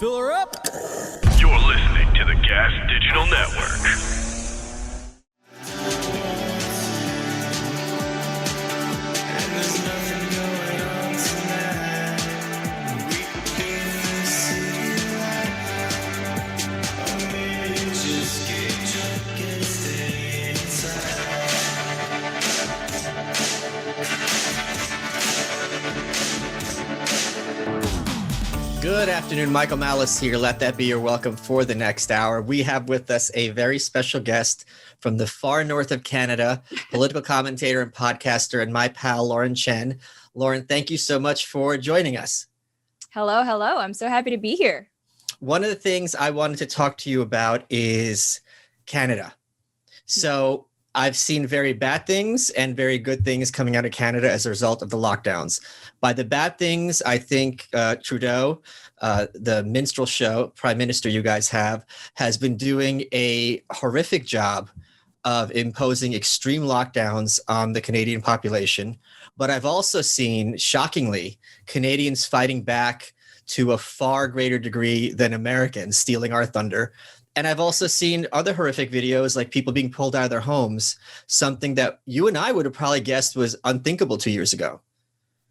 Fill her up. You're listening to the Gas Digital Network. Good afternoon, Michael Malice here. Let that be your welcome for the next hour. We have with us a very special guest from the far north of Canada, political commentator and podcaster, and my pal, Lauren Chen. Lauren, thank you so much for joining us. Hello. I'm so happy to be here. One of the things I wanted to talk to you about is Canada. So I've seen very bad things and very good things coming out of Canada as a result of the lockdowns. By the bad things, I think Trudeau, the minstrel show, prime minister you guys have, has been doing a horrific job of imposing extreme lockdowns on the Canadian population. But I've also seen, shockingly, Canadians fighting back to a far greater degree than Americans, stealing our thunder. And I've also seen other horrific videos, like people being pulled out of their homes, something that you and I would have probably guessed was unthinkable 2 years ago.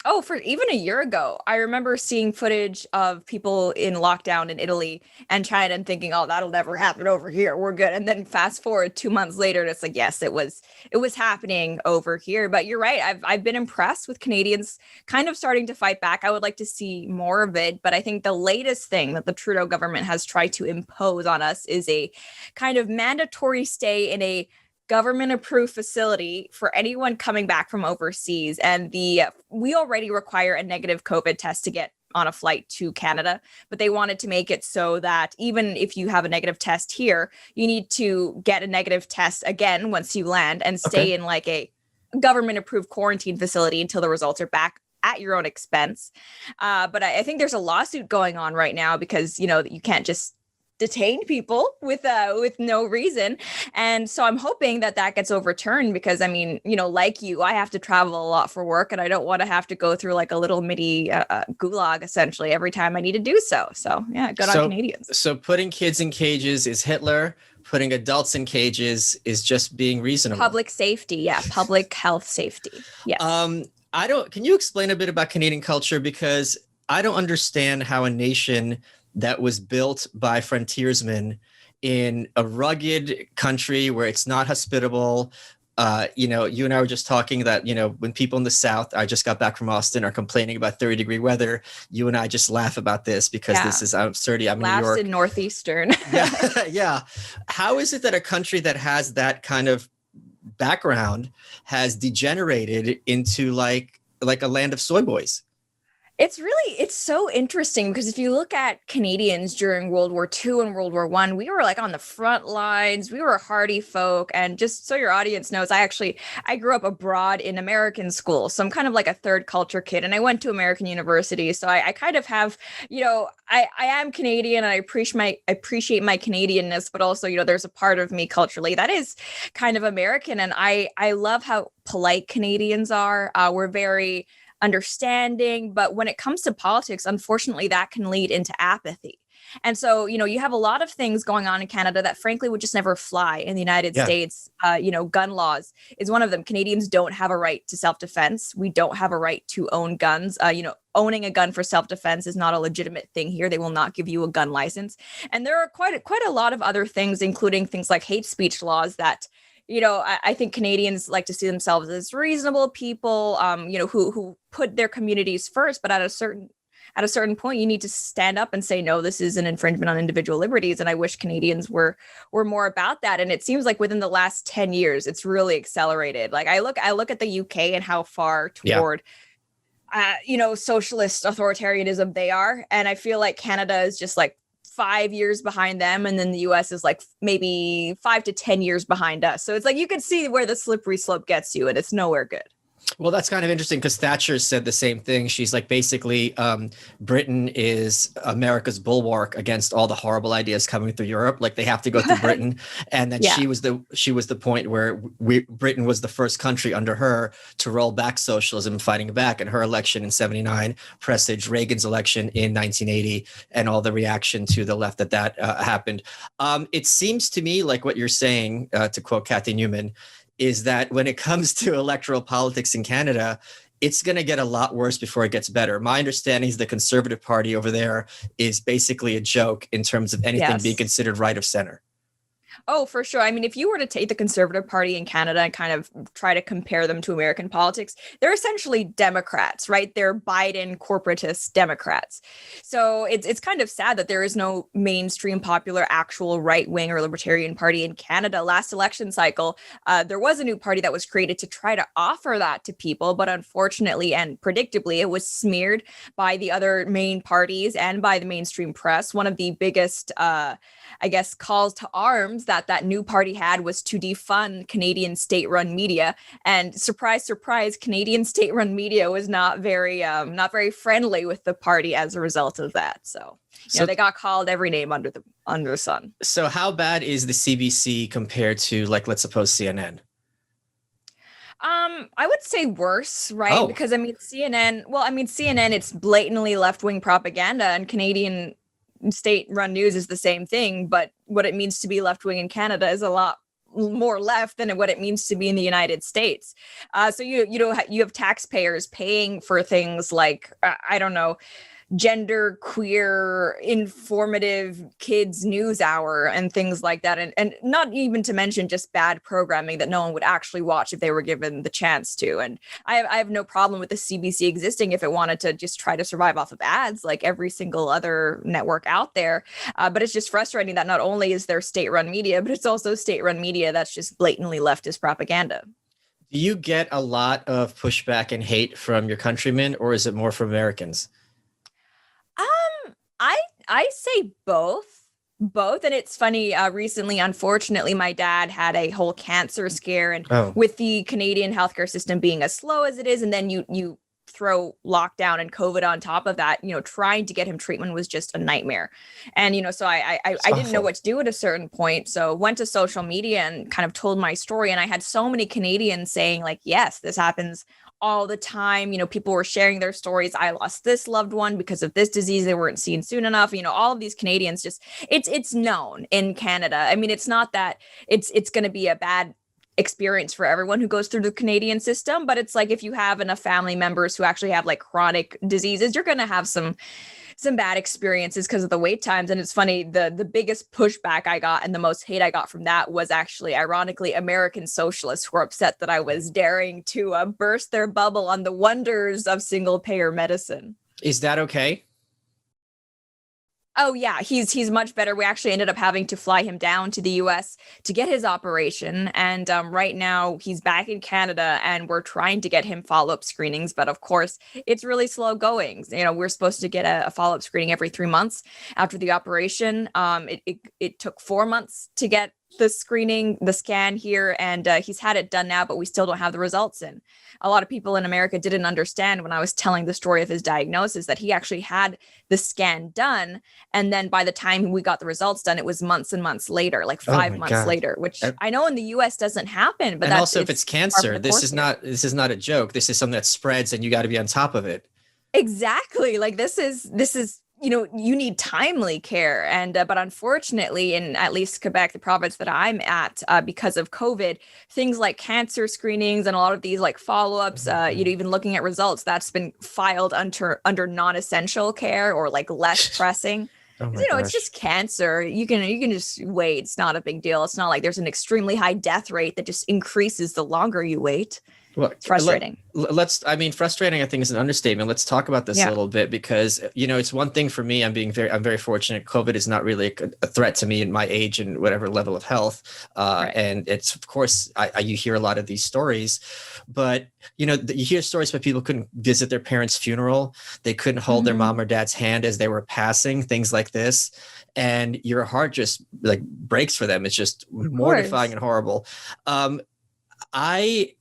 Oh, for even a year ago, I remember seeing footage of people in lockdown in Italy and China and thinking, oh, that'll never happen over here. We're good. And then fast forward 2 months later, and it's like, yes, it was happening over here. But you're right. I've been impressed with Canadians kind of starting to fight back. I would like to see more of it. But I think the latest thing that the Trudeau government has tried to impose on us is a kind of mandatory stay in a government-approved facility for anyone coming back from overseas. And we already require a negative COVID test to get on a flight to Canada, but they wanted to make it so that even if you have a negative test here, you need to get a negative test again once you land and stay in like a government-approved quarantine facility until the results are back at your own expense. But I think there's a lawsuit going on right now because, you can't just detain people with no reason. And so I'm hoping that gets overturned because, like you, I have to travel a lot for work and I don't want to have to go through like a little mini gulag essentially every time I need to do so. So yeah, good on Canadians. So putting kids in cages is Hitler. Putting adults in cages is just being reasonable. Public safety. Yeah. Public health safety. Yes. Can you explain a bit about Canadian culture? Because I don't understand how a nation that was built by frontiersmen in a rugged country where it's not hospitable. You and I were just talking that, when people in the South, I just got back from Austin, are complaining about 30-degree weather, you and I just laugh about this because this is absurd. I'm in New York. In Northeastern. Yeah. How is it that a country that has that kind of background has degenerated into like a land of soy boys? It's so interesting because if you look at Canadians during World War II and World War I, we were like on the front lines. We were hardy folk. And just so your audience knows, I grew up abroad in American school. So I'm kind of like a third culture kid. And I went to American university. So I kind of have, I am Canadian and I appreciate my Canadianness, but also, there's a part of me culturally that is kind of American. And I love how polite Canadians are. We're very understanding, but when it comes to politics, unfortunately, that can lead into apathy. And so, you have a lot of things going on in Canada that frankly would just never fly in the United States. Gun laws is one of them. Canadians don't have a right to self-defense. We don't have a right to own guns. Owning a gun for self-defense is not a legitimate thing here. They will not give you a gun license. And there are quite a lot of other things, including things like hate speech laws that I think Canadians like to see themselves as reasonable people, who put their communities first. But at a certain point, you need to stand up and say, no, this is an infringement on individual liberties. And I wish Canadians were more about that. And it seems like within the last 10 years, it's really accelerated. Like I look at the UK and how far toward socialist authoritarianism they are. And I feel like Canada is just like 5 years behind them, and then the US is like maybe 5 to 10 years behind us. So it's like you can see where the slippery slope gets you, and it's nowhere good. Well, that's kind of interesting because Thatcher said the same thing. She's like, basically, Britain is America's bulwark against all the horrible ideas coming through Europe. Like they have to go through Britain, and then Yeah. she was the point where Britain was the first country under her to roll back socialism, fighting back. And her election in '79 presaged Reagan's election in 1980, and all the reaction to the left that happened. It seems to me like what you're saying, to quote Kathy Newman, is that when it comes to electoral politics in Canada, it's going to get a lot worse before it gets better. My understanding is the Conservative Party over there is basically a joke in terms of anything being considered right of center. Oh, for sure. I mean, if you were to take the Conservative Party in Canada and kind of try to compare them to American politics, they're essentially Democrats, right? They're Biden corporatist Democrats. So it's kind of sad that there is no mainstream popular actual right wing or libertarian party in Canada. Last election cycle, there was a new party that was created to try to offer that to people. But unfortunately and predictably, it was smeared by the other main parties and by the mainstream press. One of the biggest calls to arms that new party had was to defund Canadian state-run media. And surprise, surprise, Canadian state-run media was not very friendly with the party as a result of that. So they got called every name under the sun. So how bad is the CBC compared to, like, let's suppose CNN? I would say worse, right? Oh. Because CNN, it's blatantly left-wing propaganda, and Canadian state-run news is the same thing, but what it means to be left-wing in Canada is a lot more left than what it means to be in the United States. So you have taxpayers paying for things like gender queer informative kids news hour and things like that, and not even to mention just bad programming that no one would actually watch if they were given the chance to. And I have no problem with the CBC existing if it wanted to just try to survive off of ads like every single other network out there, but it's just frustrating that not only is there state-run media, but it's also state-run media that's just blatantly leftist propaganda. Do you get a lot of pushback and hate from your countrymen, or is it more from Americans? I say both. And it's funny, recently, unfortunately, my dad had a whole cancer scare, and with the Canadian healthcare system being as slow as it is, and then you throw lockdown and COVID on top of that, trying to get him treatment was just a nightmare. And, so I didn't know what to do at a certain point. So went to social media and kind of told my story. And I had so many Canadians saying like, yes, this happens all the time. People were sharing their stories. I lost this loved one because of this disease. They weren't seen soon enough. All of these Canadians it's known in Canada. I mean, it's not that it's going to be a bad experience for everyone who goes through the Canadian system, but it's like if you have enough family members who actually have like chronic diseases, you're going to have some bad experiences because of the wait times. And it's funny, the biggest pushback I got and the most hate I got from that was actually, ironically, American socialists who were upset that I was daring to burst their bubble on the wonders of single payer medicine. Is that okay? Oh yeah, he's much better. We actually ended up having to fly him down to the US to get his operation. And right now he's back in Canada and we're trying to get him follow-up screenings. But of course, it's really slow going. We're supposed to get a follow-up screening every 3 months after the operation. It took 4 months to get the scan here, and he's had it done now, but we still don't have the results in. A lot of people in America didn't understand when I was telling the story of his diagnosis that he actually had the scan done, and then by the time we got the results done, it was months and months later, like 5 months later, which I know in the US doesn't happen. But also, if it's cancer, this is not a joke. This is something that spreads, and you got to be on top of it. Exactly. Like this is you need timely care. And but unfortunately, in at least Quebec, the province that I'm at, because of COVID, things like cancer screenings and a lot of these like follow-ups, even looking at results, that's been filed under non-essential care or like less pressing. It's just cancer. You can just wait. It's not a big deal. It's not like there's an extremely high death rate that just increases the longer you wait. Well, it's frustrating. Frustrating, I think, is an understatement. Let's talk about this a little bit because, it's one thing for me. I'm very fortunate. COVID is not really a threat to me in my age and whatever level of health. Right. And it's, of course, you hear a lot of these stories, but, you hear stories where people couldn't visit their parents' funeral. They couldn't hold their mom or dad's hand as they were passing, things like this. And your heart just like breaks for them. It's just mortifying and horrible. I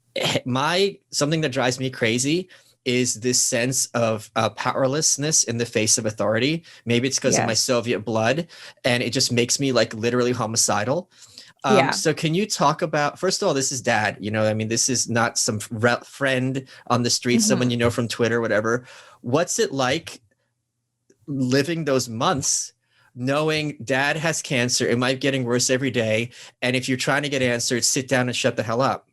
something that drives me crazy is this sense of powerlessness in the face of authority. Maybe it's because of my Soviet blood, and it just makes me like literally homicidal. So can you talk about, first of all, this is dad, you know, I mean, this is not some friend on the street, someone you know from Twitter, whatever. What's it like living those months knowing dad has cancer? It might be getting worse every day. And if you're trying to get answers, sit down and shut the hell up.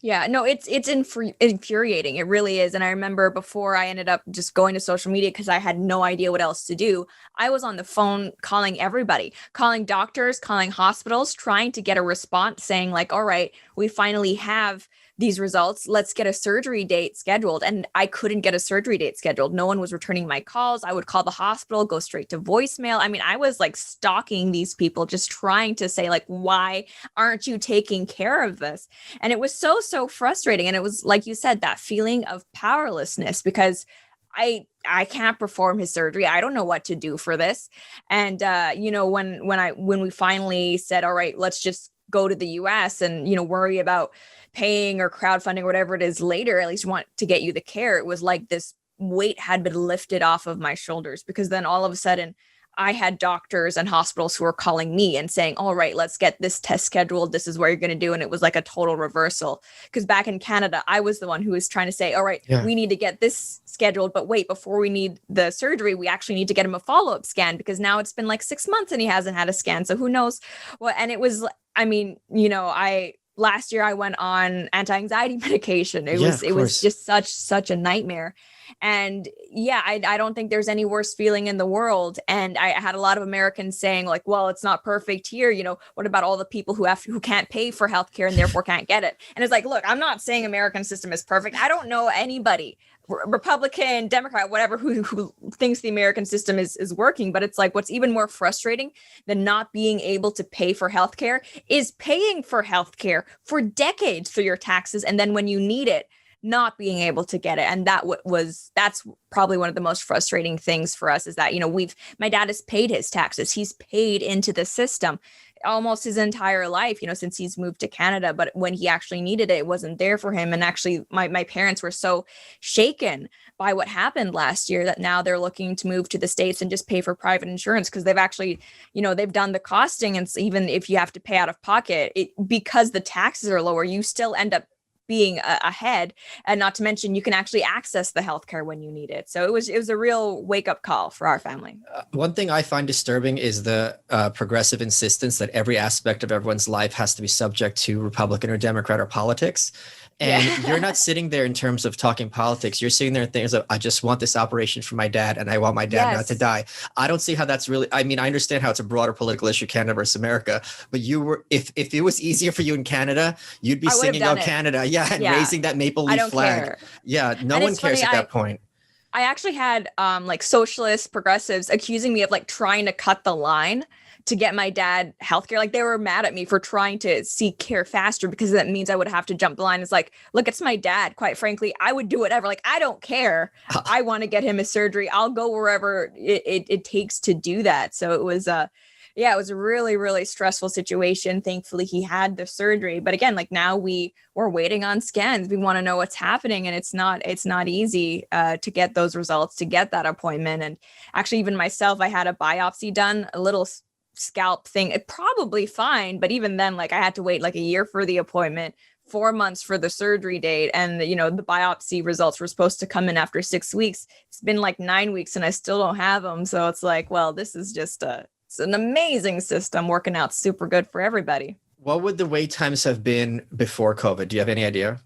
Yeah, no, it's infuriating. It really is. And I remember before I ended up just going to social media because I had no idea what else to do, I was on the phone calling everybody, calling doctors, calling hospitals, trying to get a response saying like, all right, we finally have these results. Let's get a surgery date scheduled. And I couldn't get a surgery date scheduled. No one was returning my calls. I would call the hospital, go straight to voicemail. I mean, I was like stalking these people, just trying to say like, why aren't you taking care of this? And it was so frustrating. And it was, like you said, that feeling of powerlessness because I can't perform his surgery. I don't know what to do for this. And you know, when we finally said, all right, let's just go to the US and, you know, worry about paying or crowdfunding or whatever it is later, at least want to get you the care. It was like this weight had been lifted off of my shoulders because then all of a sudden I had doctors and hospitals who were calling me and saying, all right, let's get this test scheduled. This is what you're going to do. And it was like a total reversal because back in Canada, I was the one who was trying to say, all right, we need to get this scheduled. But wait, before we need the surgery, we actually need to get him a follow-up scan because now it's been like 6 months and he hasn't had a scan. So who knows what? And it was, I mean, you know, last year I went on anti-anxiety medication. It was just such a nightmare. And yeah, I don't think there's any worse feeling in the world. And I had a lot of Americans saying like, well, it's not perfect here. You know, what about all the people who can't pay for healthcare and therefore can't get it? And it's like, look, I'm not saying American system is perfect. I don't know anybody, Republican, Democrat, whatever, who thinks the American system is working. But it's like, what's even more frustrating than not being able to pay for healthcare is paying for healthcare for decades through your taxes. And then when you need it, not being able to get it. And that's probably one of the most frustrating things for us is that, you know, my dad has paid his taxes. He's paid into the system almost his entire life, you know, since he's moved to Canada. But when he actually needed it, it wasn't there for him. And actually my parents were so shaken by what happened last year that now they're looking to move to the States and just pay for private insurance because they've actually, you know, they've done the costing. And so even if you have to pay out of pocket, because the taxes are lower, you still end up being ahead, and not to mention you can actually access the healthcare when you need it. So it was a real wake up call for our family. One thing I find disturbing is the progressive insistence that every aspect of everyone's life has to be subject to Republican or Democrat or politics. And you're not sitting there in terms of talking politics. You're sitting there in things of, I just want this operation for my dad and I want my dad not to die. I don't see how that's really, I mean, I understand how it's a broader political issue, Canada versus America, but if it was easier for you in Canada, you'd be singing "Oh Canada." And raising that maple leaf flag. Care. Yeah, no one cares at that point. I actually had like socialists, progressives accusing me of like trying to cut the line to get my dad healthcare. Like they were mad at me for trying to seek care faster because that means I would have to jump the line. It's like, look, it's my dad. Quite frankly, I would do whatever. Like, I don't care. I want to get him a surgery. I'll go wherever it takes to do that. So it was it was a really, really stressful situation. Thankfully, he had the surgery. But again, like now we're waiting on scans. We want to know what's happening. And it's not easy to get those results, to get that appointment. And actually, even myself, I had a biopsy done, a little scalp thing. It probably fine. But even then, like I had to wait like a year for the appointment, 4 months for the surgery date. And, you know, the biopsy results were supposed to come in after 6 weeks. It's been like 9 weeks and I still don't have them. So it's like, well, this is just it's an amazing system working out super good for everybody. What would the wait times have been before COVID? Do you have any idea?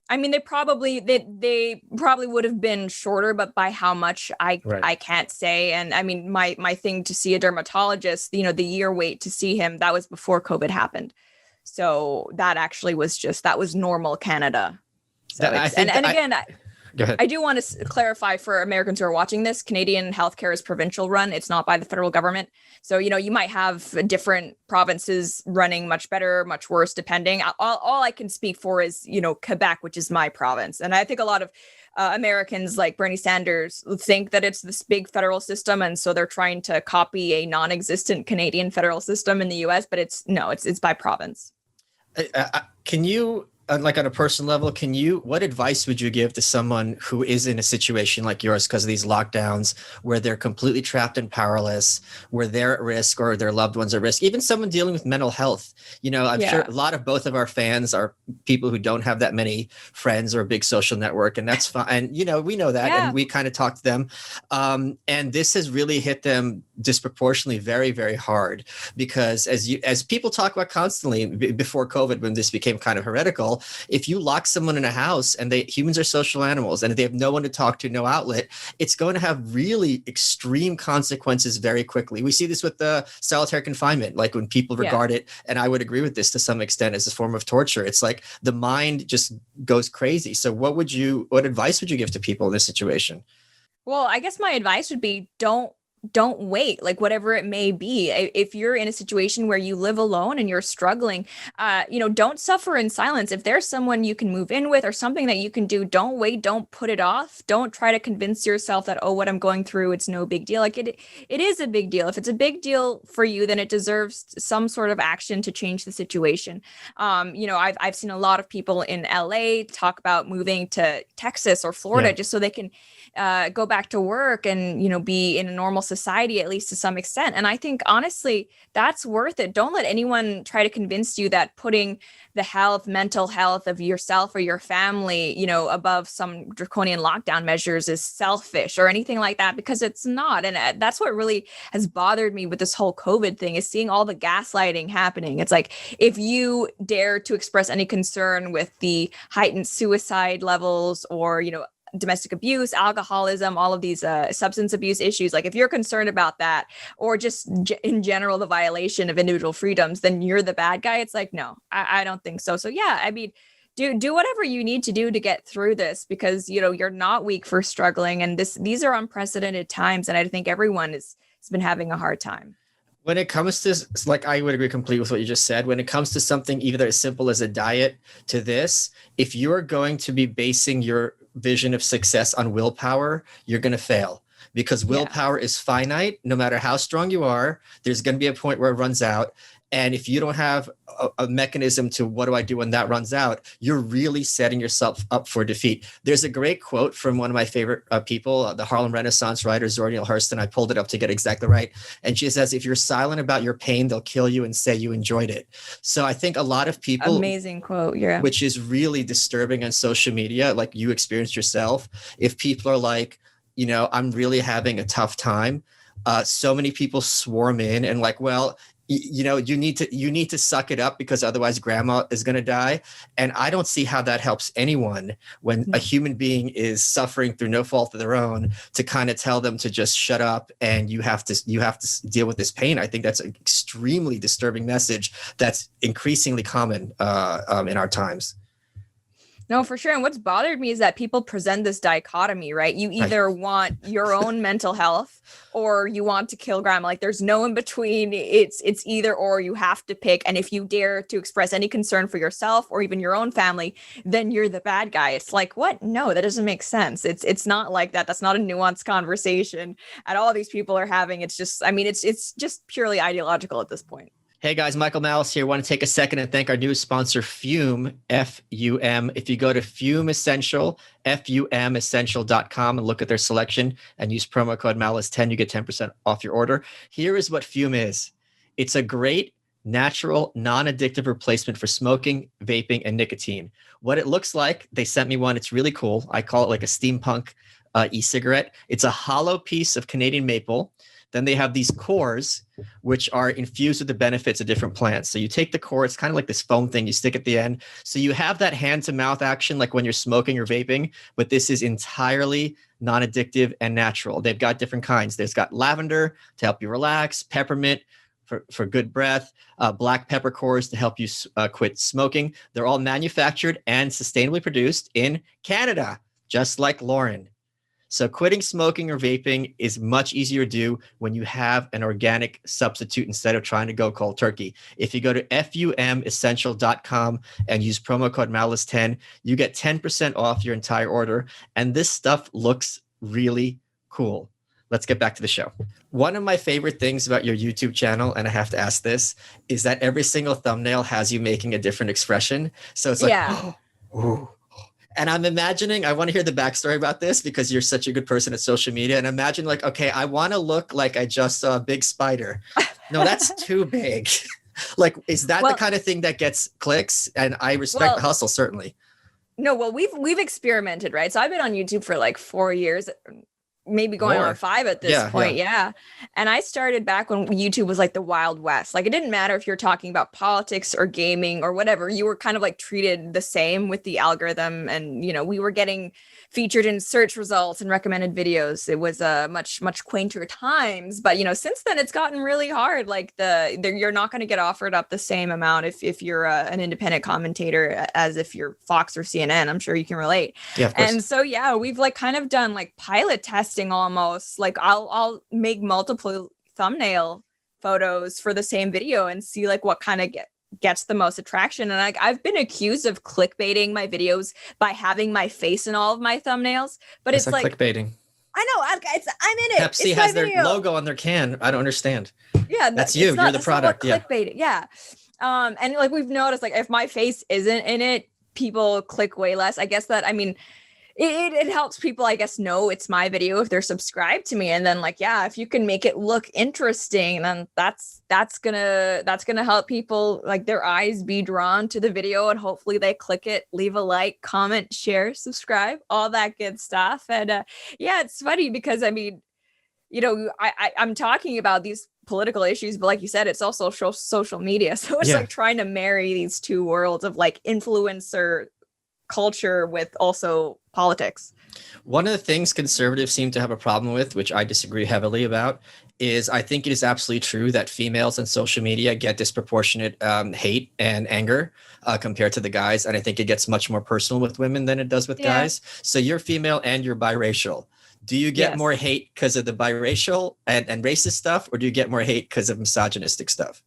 I mean, they probably would have been shorter, but by how much I can't say. And I mean, my thing to see a dermatologist, you know, the year wait to see him, that was before COVID happened. So that actually was that was normal Canada. So I do want to clarify for Americans who are watching this, Canadian healthcare is provincial run. It's not by the federal government. So, you know, you might have different provinces running much better, much worse, depending. All I can speak for is, you know, Quebec, which is my province. And I think a lot of Americans like Bernie Sanders think that it's this big federal system. And so they're trying to copy a non-existent Canadian federal system in the US, but it's by province. Can you like on a personal level, what advice would you give to someone who is in a situation like yours because of these lockdowns, where they're completely trapped and powerless, where they're at risk or their loved ones are at risk, even someone dealing with mental health? I'm sure a lot of both of our fans are people who don't have that many friends or a big social network, and that's fine. And, we know that, and we kind of talk to them. And this has really hit them disproportionately very, very hard, because as people talk about constantly before COVID, when this became kind of heretical, if you lock someone in a house, and humans are social animals, and if they have no one to talk to, no outlet, it's going to have really extreme consequences very quickly. We see this with the solitary confinement, like when people regard it, and I would agree with this to some extent, as a form of torture. It's like the mind just goes crazy. So what advice would you give to people in this situation? Well, I guess my advice would be don't wait, like whatever it may be. If you're in a situation where you live alone and you're struggling, don't suffer in silence. If there's someone you can move in with or something that you can do, don't wait, don't put it off. Don't try to convince yourself that, oh, what I'm going through, it's no big deal. Like it is a big deal. If it's a big deal for you, then it deserves some sort of action to change the situation. I've seen a lot of people in LA talk about moving to Texas or Florida just so they can go back to work and, be in a normal society, at least to some extent. And I think, honestly, that's worth it. Don't let anyone try to convince you that putting the mental health of yourself or your family, above some draconian lockdown measures is selfish or anything like that, because it's not. And that's what really has bothered me with this whole COVID thing, is seeing all the gaslighting happening. It's like, if you dare to express any concern with the heightened suicide levels or, domestic abuse, alcoholism, all of these substance abuse issues, like if you're concerned about that, or just in general the violation of individual freedoms, then you're the bad guy. It's like, no, I don't think so. So yeah, I mean, do whatever you need to do to get through this, because you're not weak for struggling, and these are unprecedented times, and I think everyone has been having a hard time. When it comes to, like, I would agree completely with what you just said. When it comes to something either as simple as a diet to this, if you're going to be basing your vision of success on willpower, you're going to fail, because willpower is finite. No matter how strong you are, there's going to be a point where it runs out. And if you don't have a mechanism to, what do I do when that runs out, you're really setting yourself up for defeat. There's a great quote from one of my favorite people, the Harlem Renaissance writer, Zora Neale Hurston. I pulled it up to get exactly right. And she says, if you're silent about your pain, they'll kill you and say you enjoyed it. So I think a lot of people, amazing quote, yeah, which is really disturbing on social media, like you experienced yourself. If people are like, I'm really having a tough time, so many people swarm in and like, well, you need to suck it up, because otherwise grandma is going to die. And I don't see how that helps anyone when a human being is suffering through no fault of their own, to kind of tell them to just shut up and you have to deal with this pain. I think that's an extremely disturbing message that's increasingly common in our times. No, for sure. And what's bothered me is that people present this dichotomy, right? You either want your own mental health or you want to kill grandma. Like there's no in between. It's either or. You have to pick. And if you dare to express any concern for yourself or even your own family, then you're the bad guy. It's like, what? No, that doesn't make sense. It's not like that. That's not a nuanced conversation at all these people are having. It's just, I mean, it's just purely ideological at this point. Hey guys, Michael Malice here. I want to take a second and thank our newest sponsor, Fume, F-U-M. If you go to Fume Essential, FUMessential.com, and look at their selection and use promo code Malice10, you get 10% off your order. Here is what Fume is. It's a great, natural, non-addictive replacement for smoking, vaping, and nicotine. What it looks like, they sent me one. It's really cool. I call it like a steampunk e-cigarette. It's a hollow piece of Canadian maple. Then they have these cores, which are infused with the benefits of different plants. So you take the core, it's kind of like this foam thing you stick at the end. So you have that hand to mouth action, like when you're smoking or vaping, but this is entirely non-addictive and natural. They've got different kinds. There's got lavender to help you relax, peppermint for good breath, black pepper cores to help you quit smoking. They're all manufactured and sustainably produced in Canada, just like Lauren. So quitting smoking or vaping is much easier to do when you have an organic substitute instead of trying to go cold turkey. If you go to FUMessential.com and use promo code Malice10, you get 10% off your entire order. And this stuff looks really cool. let's get back to the show. One of my favorite things about your YouTube channel, and I have to ask this, is that every single thumbnail has you making a different expression. So it's like, Yeah. ooh. And I'm imagining, I want to hear the backstory about this because you're such a good person at social media. And imagine like, okay, I want to look like I just saw a big spider. No, that's too big. Like, is that the kind of thing that gets clicks? And I respect the hustle, certainly. No, well, we've experimented, right? So I've been on YouTube for like 4 years, maybe going on 5 at this point. Yeah. And I started back when YouTube was like the Wild West. Like, it didn't matter if you're talking about politics or gaming or whatever, you were kind of like treated the same with the algorithm. And, you know, we were getting featured in search results and recommended videos. It was much quainter times. But, you know, since then it's gotten really hard. Like you're not going to get offered up the same amount if you're an independent commentator as if you're Fox or CNN. I'm sure you can relate. Yeah, of course. And so, yeah, we've like kind of done like pilot testing almost. Like I'll make multiple thumbnail photos for the same video and see like what kind of gets the most attraction. And I've been accused of clickbaiting my videos by having my face in all of my thumbnails, but it's like clickbaiting. I know, I'm in it. Pepsi has their logo on their can. I don't understand. Yeah, that's you. You're the product. Yeah. Clickbait. Yeah. And like we've noticed, like if my face isn't in it, people click way less. I guess that, I mean, it helps people, I guess, know it's my video if they're subscribed to me. And then like, yeah, if you can make it look interesting, then that's gonna help people, like their eyes be drawn to the video, and hopefully they click it, leave a like, comment, share, subscribe, all that good stuff. And yeah, it's funny because I mean, you know, I'm talking about these political issues, but like you said, it's also social media. So it's like trying to marry these two worlds of like influencer culture with also politics. One of the things conservatives seem to have a problem with, which I disagree heavily about, is I think it is absolutely true that females on social media get disproportionate hate and anger compared to the guys. And I think it gets much more personal with women than it does with guys. So you're female and you're biracial. Do you get more hate because of the biracial and racist stuff, or do you get more hate because of misogynistic stuff?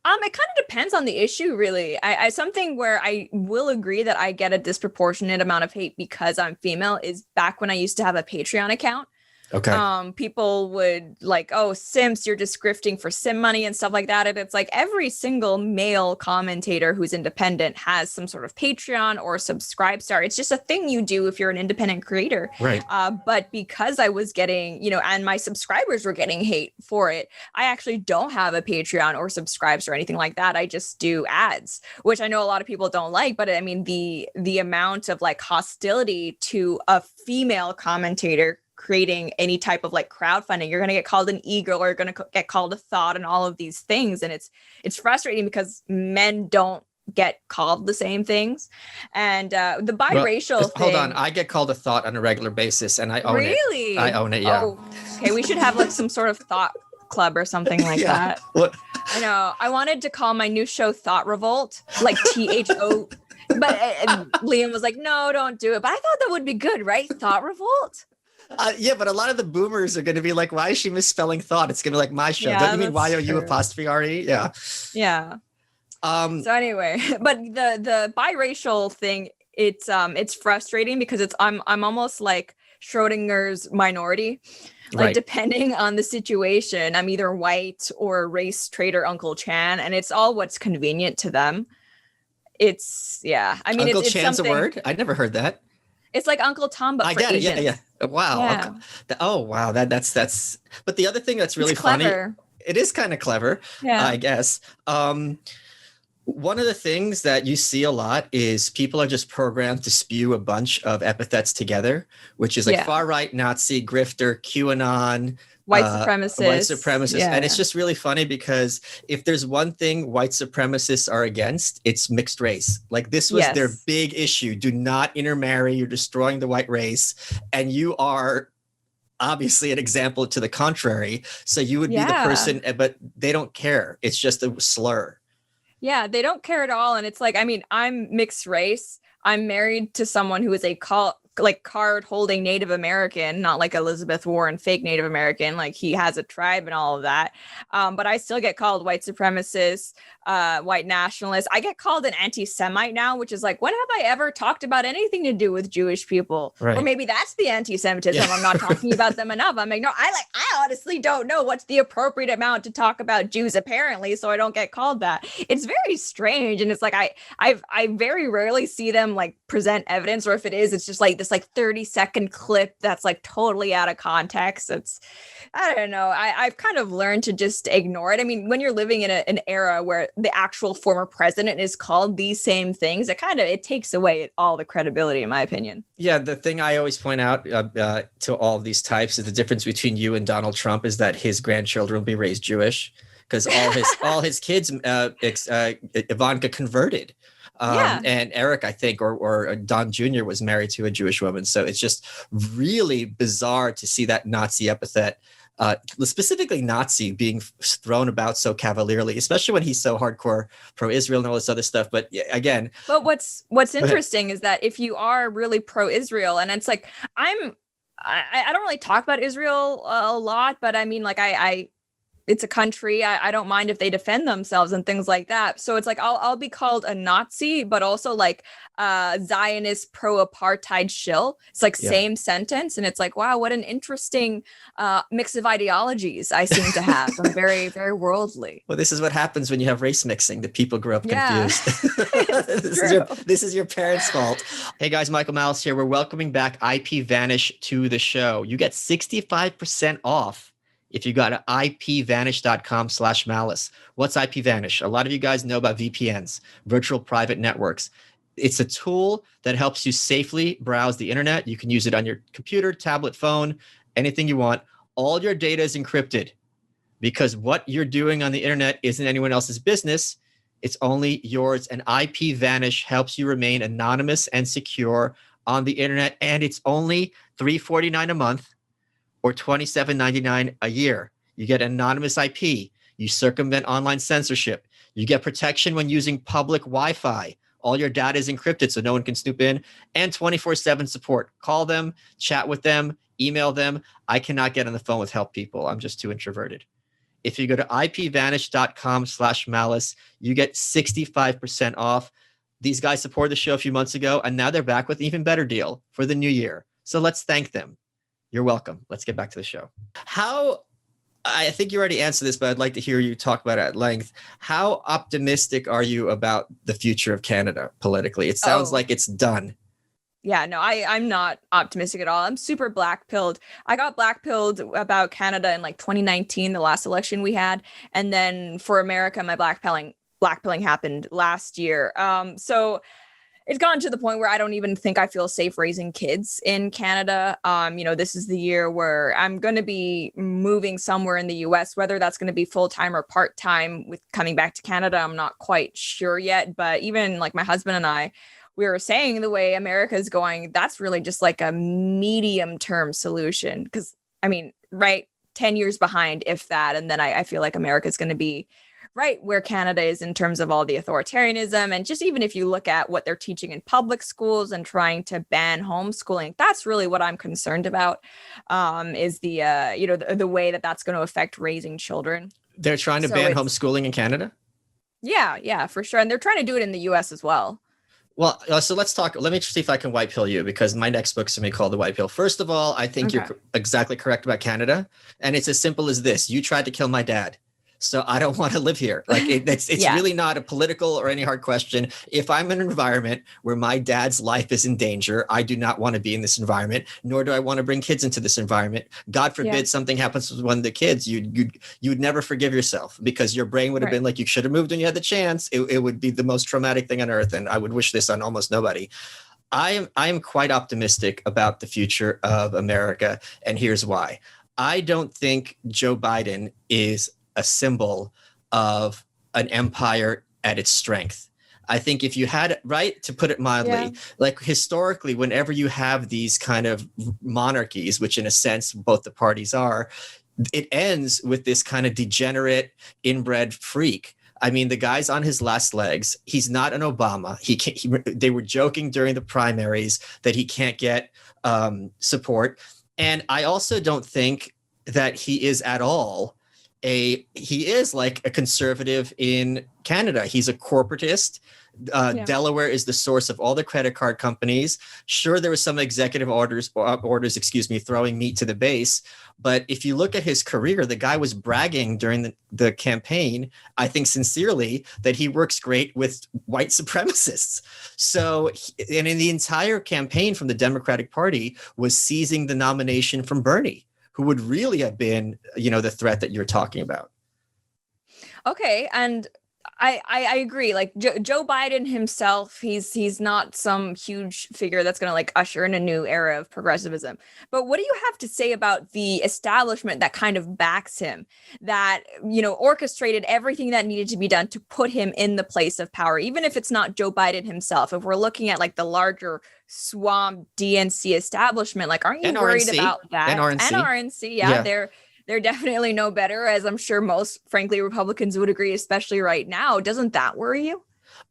It kind of depends on the issue, really. I something where I will agree that I get a disproportionate amount of hate because I'm female is back when I used to have a Patreon account. Okay. People would like, oh, simps, you're just grifting for sim money and stuff like that. And it's like every single male commentator who's independent has some sort of Patreon or subscribe star. It's just a thing you do if you're an independent creator. Right. But because I was getting, you know, and my subscribers were getting hate for it, I actually don't have a Patreon or subscribes or anything like that. I just do ads, which I know a lot of people don't like. But I mean, the amount of like hostility to a female commentator creating any type of like crowdfunding, you're going to get called an e-girl, or you're going to get called a thought, and all of these things. And it's frustrating because men don't get called the same things. And the biracial thing, hold on, I get called a thought on a regular basis, and I own it. Really? I own it. Yeah. Oh, okay, we should have like some sort of thought club or something like that. What? I know. I wanted to call my new show Thought Revolt, like THO. But Liam was like, no, don't do it. But I thought that would be good, right? Thought Revolt. Yeah, but a lot of the boomers are going to be like, why is she misspelling thought? It's going to be like my show. Yeah, don't you mean YOU''re? Yeah. Yeah. So anyway, but the biracial thing, it's frustrating because I'm almost like Schrodinger's minority. Like depending on the situation, I'm either white or race traitor Uncle Chan, and it's all what's convenient to them. It's I mean, Uncle it's Chan's something, a word. I never heard that. It's like Uncle Tom, but I for get it. Asians. Yeah. Wow. Yeah. Oh wow. That's. But the other thing that's really funny. It is kind of clever. Yeah. I guess. One of the things that you see a lot is people are just programmed to spew a bunch of epithets together, which is like far right, Nazi, grifter, QAnon, white supremacists. And it's just really funny because if there's one thing white supremacists are against, it's mixed race. Like this was their big issue. Do not intermarry. You're destroying the white race. And you are obviously an example to the contrary. So you would be the person, but they don't care. It's just a slur. Yeah, they don't care at all. And it's like, I mean, I'm mixed race. I'm married to someone who is a like card holding Native American, not like Elizabeth Warren fake Native American. Like he has a tribe and all of that. But I still get called white supremacist, white nationalist. I get called an anti-Semite now, which is like, when have I ever talked about anything to do with Jewish people? Right. Or maybe that's the anti-Semitism. Yeah. I'm not talking about them enough. I'm like, no, I honestly don't know what's the appropriate amount to talk about Jews apparently, so I don't get called that. It's very strange. And it's like, I very rarely see them like present evidence, or if it is, it's just like this like 30-second clip that's like totally out of context. I don't know. I've kind of learned to just ignore it. I mean, when you're living in an era where the actual former president is called these same things, it takes away all the credibility, in my opinion. Yeah, the thing I always point out to all of these types is the difference between you and Donald Trump is that his grandchildren will be raised Jewish, because all his kids, Ivanka converted. And Eric, I think, or Don Jr. was married to a Jewish woman. So it's just really bizarre to see that Nazi epithet, specifically Nazi, being thrown about so cavalierly, especially when he's so hardcore pro-Israel and all this other stuff. But again, but what's interesting is that if you are really pro-Israel, and it's like, I don't really talk about Israel a lot, but I mean, like it's a country. I don't mind if they defend themselves and things like that. So it's like, I'll be called a Nazi, but also like Zionist pro-apartheid shill. It's like same sentence. And it's like, wow, what an interesting mix of ideologies I seem to have. I'm very, very worldly. Well, this is what happens when you have race mixing. The people grow up confused. This is your parents' fault. Hey guys, Michael Malice here. We're welcoming back IP Vanish to the show. You get 65% off if you go to ipvanish.com/malice. What's IPVanish? A lot of you guys know about VPNs, virtual private networks. It's a tool that helps you safely browse the internet. You can use it on your computer, tablet, phone, anything you want. All your data is encrypted, because what you're doing on the internet isn't anyone else's business. It's only yours. And IPVanish helps you remain anonymous and secure on the internet. And it's only $3.49 a month, or $27.99 a year. You get anonymous IP. You circumvent online censorship. You get protection when using public Wi-Fi. All your data is encrypted so no one can snoop in, and 24/7 support. Call them, chat with them, email them. I cannot get on the phone with help people. I'm just too introverted. If you go to ipvanish.com/malice, you get 65% off. These guys supported the show a few months ago, and now they're back with an even better deal for the new year. So let's thank them. You're welcome. Let's get back to the show. I think you already answered this, but I'd like to hear you talk about it at length. How optimistic are you about the future of Canada politically? It sounds like it's done. Yeah, no, I'm not optimistic at all. I'm super black-pilled. I got black-pilled about Canada in like 2019, the last election we had. And then for America, my blackpilling happened last year. So it's gotten to the point where I don't even think I feel safe raising kids in Canada. This is the year where I'm going to be moving somewhere in the US, whether that's going to be full-time or part-time with coming back to Canada. I'm not quite sure yet, but even like my husband and I, we were saying the way America is going, that's really just like a medium-term solution. Because I mean, right, 10 years behind, if that, and then I feel like America is going to be right where Canada is in terms of all the authoritarianism. And just even if you look at what they're teaching in public schools and trying to ban homeschooling, that's really what I'm concerned about, is the way that that's going to affect raising children. They're trying to ban homeschooling in Canada? Yeah, for sure. And they're trying to do it in the US as well. Well, so let's talk. Let me see if I can white pill you, because my next book's going to be called The White Pill. First of all, I think you're exactly correct about Canada. And it's as simple as this. You tried to kill my dad, so I don't want to live here. Like it's really not a political or any hard question. If I'm in an environment where my dad's life is in danger, I do not want to be in this environment, nor do I want to bring kids into this environment. God forbid something happens with one of the kids. You'd never forgive yourself, because your brain would have been like, you should have moved when you had the chance. It would be the most traumatic thing on earth. And I would wish this on almost nobody. I am quite optimistic about the future of America. And here's why. I don't think Joe Biden is a symbol of an empire at its strength. I think if you had, right, to put it mildly, like historically, whenever you have these kind of monarchies, which in a sense both the parties are, it ends with this kind of degenerate inbred freak. I mean, the guy's on his last legs. He's not an Obama. He can't. They were joking during the primaries that he can't get support. And I also don't think that he is at all he is like a conservative in Canada. He's a corporatist. Delaware is the source of all the credit card companies. Sure, there was some executive orders, throwing meat to the base. But if you look at his career, the guy was bragging during the campaign, I think sincerely, that he works great with white supremacists. So, and in the entire campaign from the Democratic Party was seizing the nomination from Bernie, who would really have been, the threat that you're talking about. Okay, and I agree. Like Joe Biden himself, he's not some huge figure that's going to like usher in a new era of progressivism. But what do you have to say about the establishment that kind of backs him, that, orchestrated everything that needed to be done to put him in the place of power, even if it's not Joe Biden himself? If we're looking at like the larger swamp DNC establishment, like, aren't you worried about that? And RNC, they're definitely no better, as I'm sure most, frankly, Republicans would agree, especially right now. Doesn't that worry you?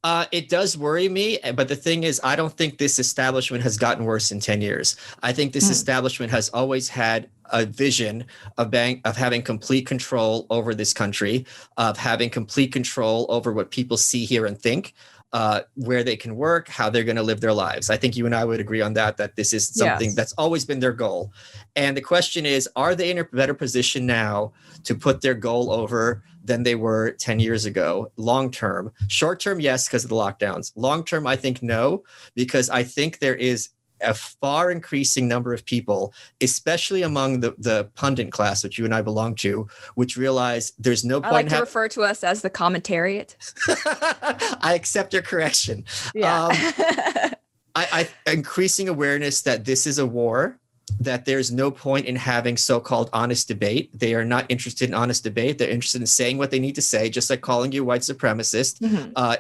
It does worry me. But the thing is, I don't think this establishment has gotten worse in 10 years. I think this establishment has always had a vision of having complete control over this country, of having complete control over what people see, hear, and think. Where they can work, how they're going to live their lives. I think you and I would agree on that this is something that's always been their goal. And the question is, are they in a better position now to put their goal over than they were 10 years ago? Long term. Short term, yes, because of the lockdowns. Long term, I think no, because I think there is a far increasing number of people, especially among the pundit class, which you and I belong to, which realize there's no point. I like to refer to us as the commentariat. I accept your correction. Yeah. I increasing awareness that this is a war, that there's no point in having so-called honest debate. They are not interested in honest debate. They're interested in saying what they need to say, just like calling you white supremacist,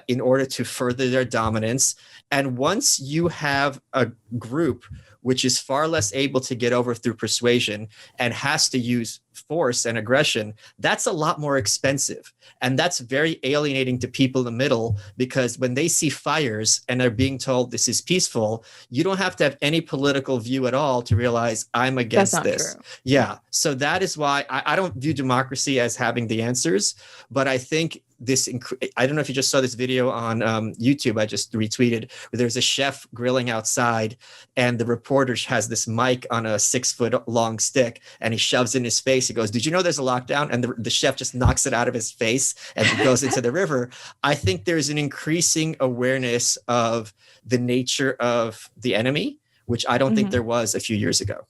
in order to further their dominance. And once you have a group which is far less able to get over through persuasion and has to use force and aggression, that's a lot more expensive. And that's very alienating to people in the middle, because when they see fires and are being told this is peaceful, you don't have to have any political view at all to realize I'm against this. True. Yeah. So that is why I don't view democracy as having the answers, but I think I don't know if you just saw this video on YouTube. I just retweeted where there's a chef grilling outside, and the reporter has this mic on a 6-foot long stick, and he shoves it in his face. He goes, "Did you know there's a lockdown?" And the chef just knocks it out of his face and it goes into the river. I think there's an increasing awareness of the nature of the enemy, which I don't think there was a few years ago.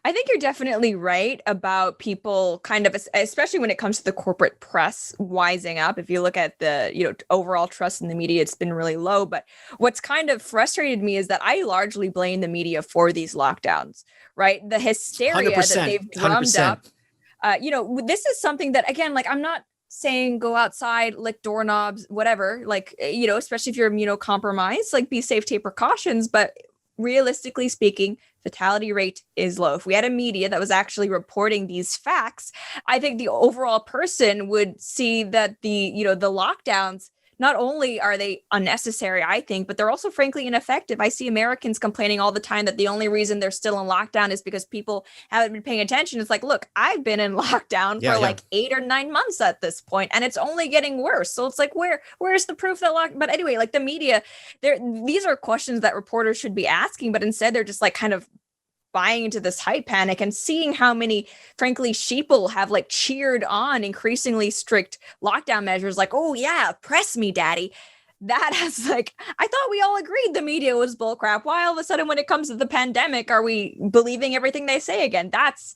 I think you're definitely right about people kind of, especially when it comes to the corporate press, wising up. If you look at the, overall trust in the media, it's been really low. But what's kind of frustrated me is that I largely blame the media for these lockdowns, right? The hysteria that they've drummed 100%. Up. This is something that, again, like, I'm not saying go outside, lick doorknobs, whatever, like, especially if you're immunocompromised, like, be safe, take precautions. But realistically speaking, fatality rate is low. If we had a media that was actually reporting these facts, I think the overall person would see that the lockdowns, not only are they unnecessary, I think, but they're also frankly ineffective. I see Americans complaining all the time that the only reason they're still in lockdown is because people haven't been paying attention. It's like, look, I've been in lockdown for like 8 or 9 months at this point, and it's only getting worse. So it's like, where's the proof that but anyway, like, the media, these are questions that reporters should be asking, but instead they're just like kind of buying into this hype panic and seeing how many, frankly, sheeple have like cheered on increasingly strict lockdown measures, like, oh yeah, press me, daddy. That has, like, I thought we all agreed the media was bullcrap. Why all of a sudden, when it comes to the pandemic, are we believing everything they say again? That's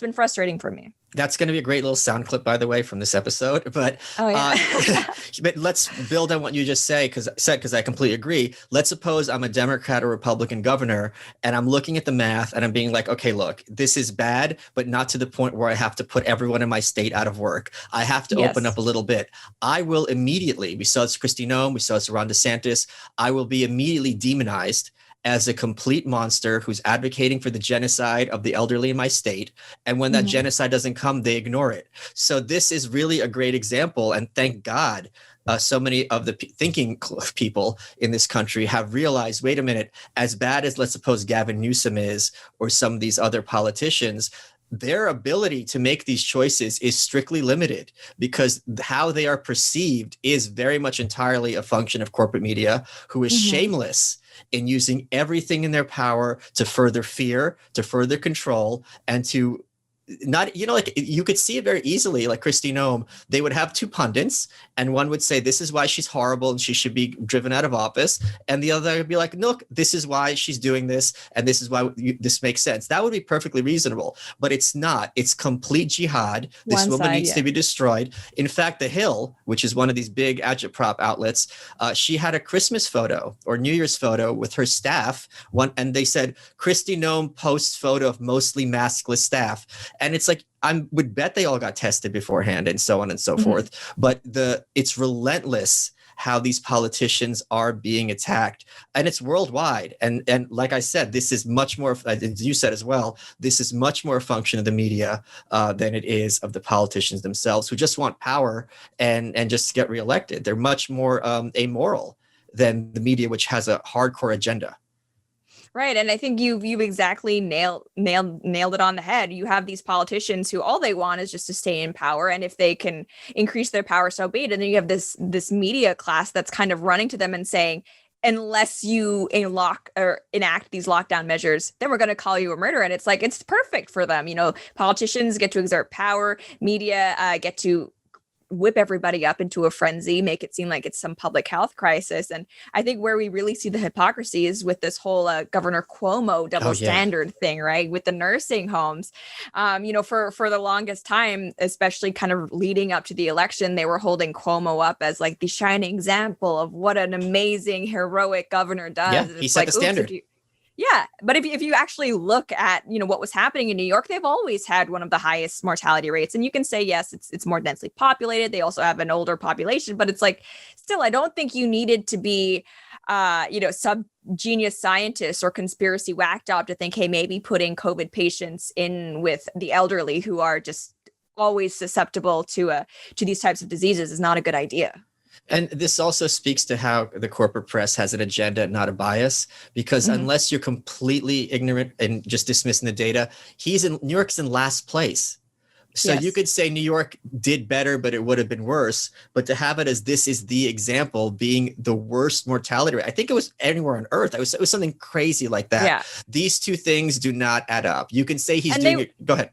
been frustrating for me. That's going to be a great little sound clip, by the way, from this episode. But, but let's build on what you just said, because I completely agree. Let's suppose I'm a Democrat or Republican governor, and I'm looking at the math and I'm being like, okay, look, this is bad, but not to the point where I have to put everyone in my state out of work. I have to open up a little bit. I will immediately, we saw this Kristi Noem, we saw this Ron DeSantis, I will be immediately demonized as a complete monster who's advocating for the genocide of the elderly in my state. And when that genocide doesn't come, they ignore it. So this is really a great example. And thank God so many of the thinking people in this country have realized, wait a minute, as bad as, let's suppose, Gavin Newsom is, or some of these other politicians, their ability to make these choices is strictly limited because how they are perceived is very much entirely a function of corporate media, who is shameless in using everything in their power to further fear, to further control, and to not, like you could see it very easily, like Kristi Noem, they would have two pundits and one would say, this is why she's horrible and she should be driven out of office. And the other would be like, look, this is why she's doing this. And this is why this makes sense. That would be perfectly reasonable, but it's not. It's complete jihad. This woman needs to be destroyed. In fact, The Hill, which is one of these big agitprop outlets, she had a Christmas photo or New Year's photo with her staff. And they said, Kristi Noem posts photo of mostly maskless staff. And it's like, I would bet they all got tested beforehand and so on and so forth. But it's relentless how these politicians are being attacked, and it's worldwide. And like I said, this is much more, as you said as well, this is much more a function of the media than it is of the politicians themselves, who just want power and just get reelected. They're much more amoral than the media, which has a hardcore agenda. Right. And I think you've exactly nailed it on the head. You have these politicians who all they want is just to stay in power. And if they can increase their power, so be it. And then you have this media class that's kind of running to them and saying, unless you enact these lockdown measures, then we're going to call you a murderer. And it's like, it's perfect for them. Politicians get to exert power, media get to whip everybody up into a frenzy, make it seem like it's some public health crisis. And I think where we really see the hypocrisy is with this whole Governor Cuomo double standard thing, right? With the nursing homes, for the longest time, especially kind of leading up to the election, they were holding Cuomo up as like the shining example of what an amazing, heroic governor does. Yeah, he set the standard. Yeah, but if you actually look at what was happening in New York, they've always had one of the highest mortality rates, and you can say yes, it's more densely populated. They also have an older population, but it's like still, I don't think you needed to be some genius scientists or conspiracy whacked out to think, hey, maybe putting COVID patients in with the elderly who are just always susceptible to these types of diseases is not a good idea. And this also speaks to how the corporate press has an agenda, not a bias, because unless you're completely ignorant and just dismissing the data, New York's in last place. So you could say New York did better, but it would have been worse. But to have it as this is the example being the worst mortality rate, I think it was anywhere on earth. It was something crazy like that. Yeah. These two things do not add up. You can say he's doing it. Go ahead.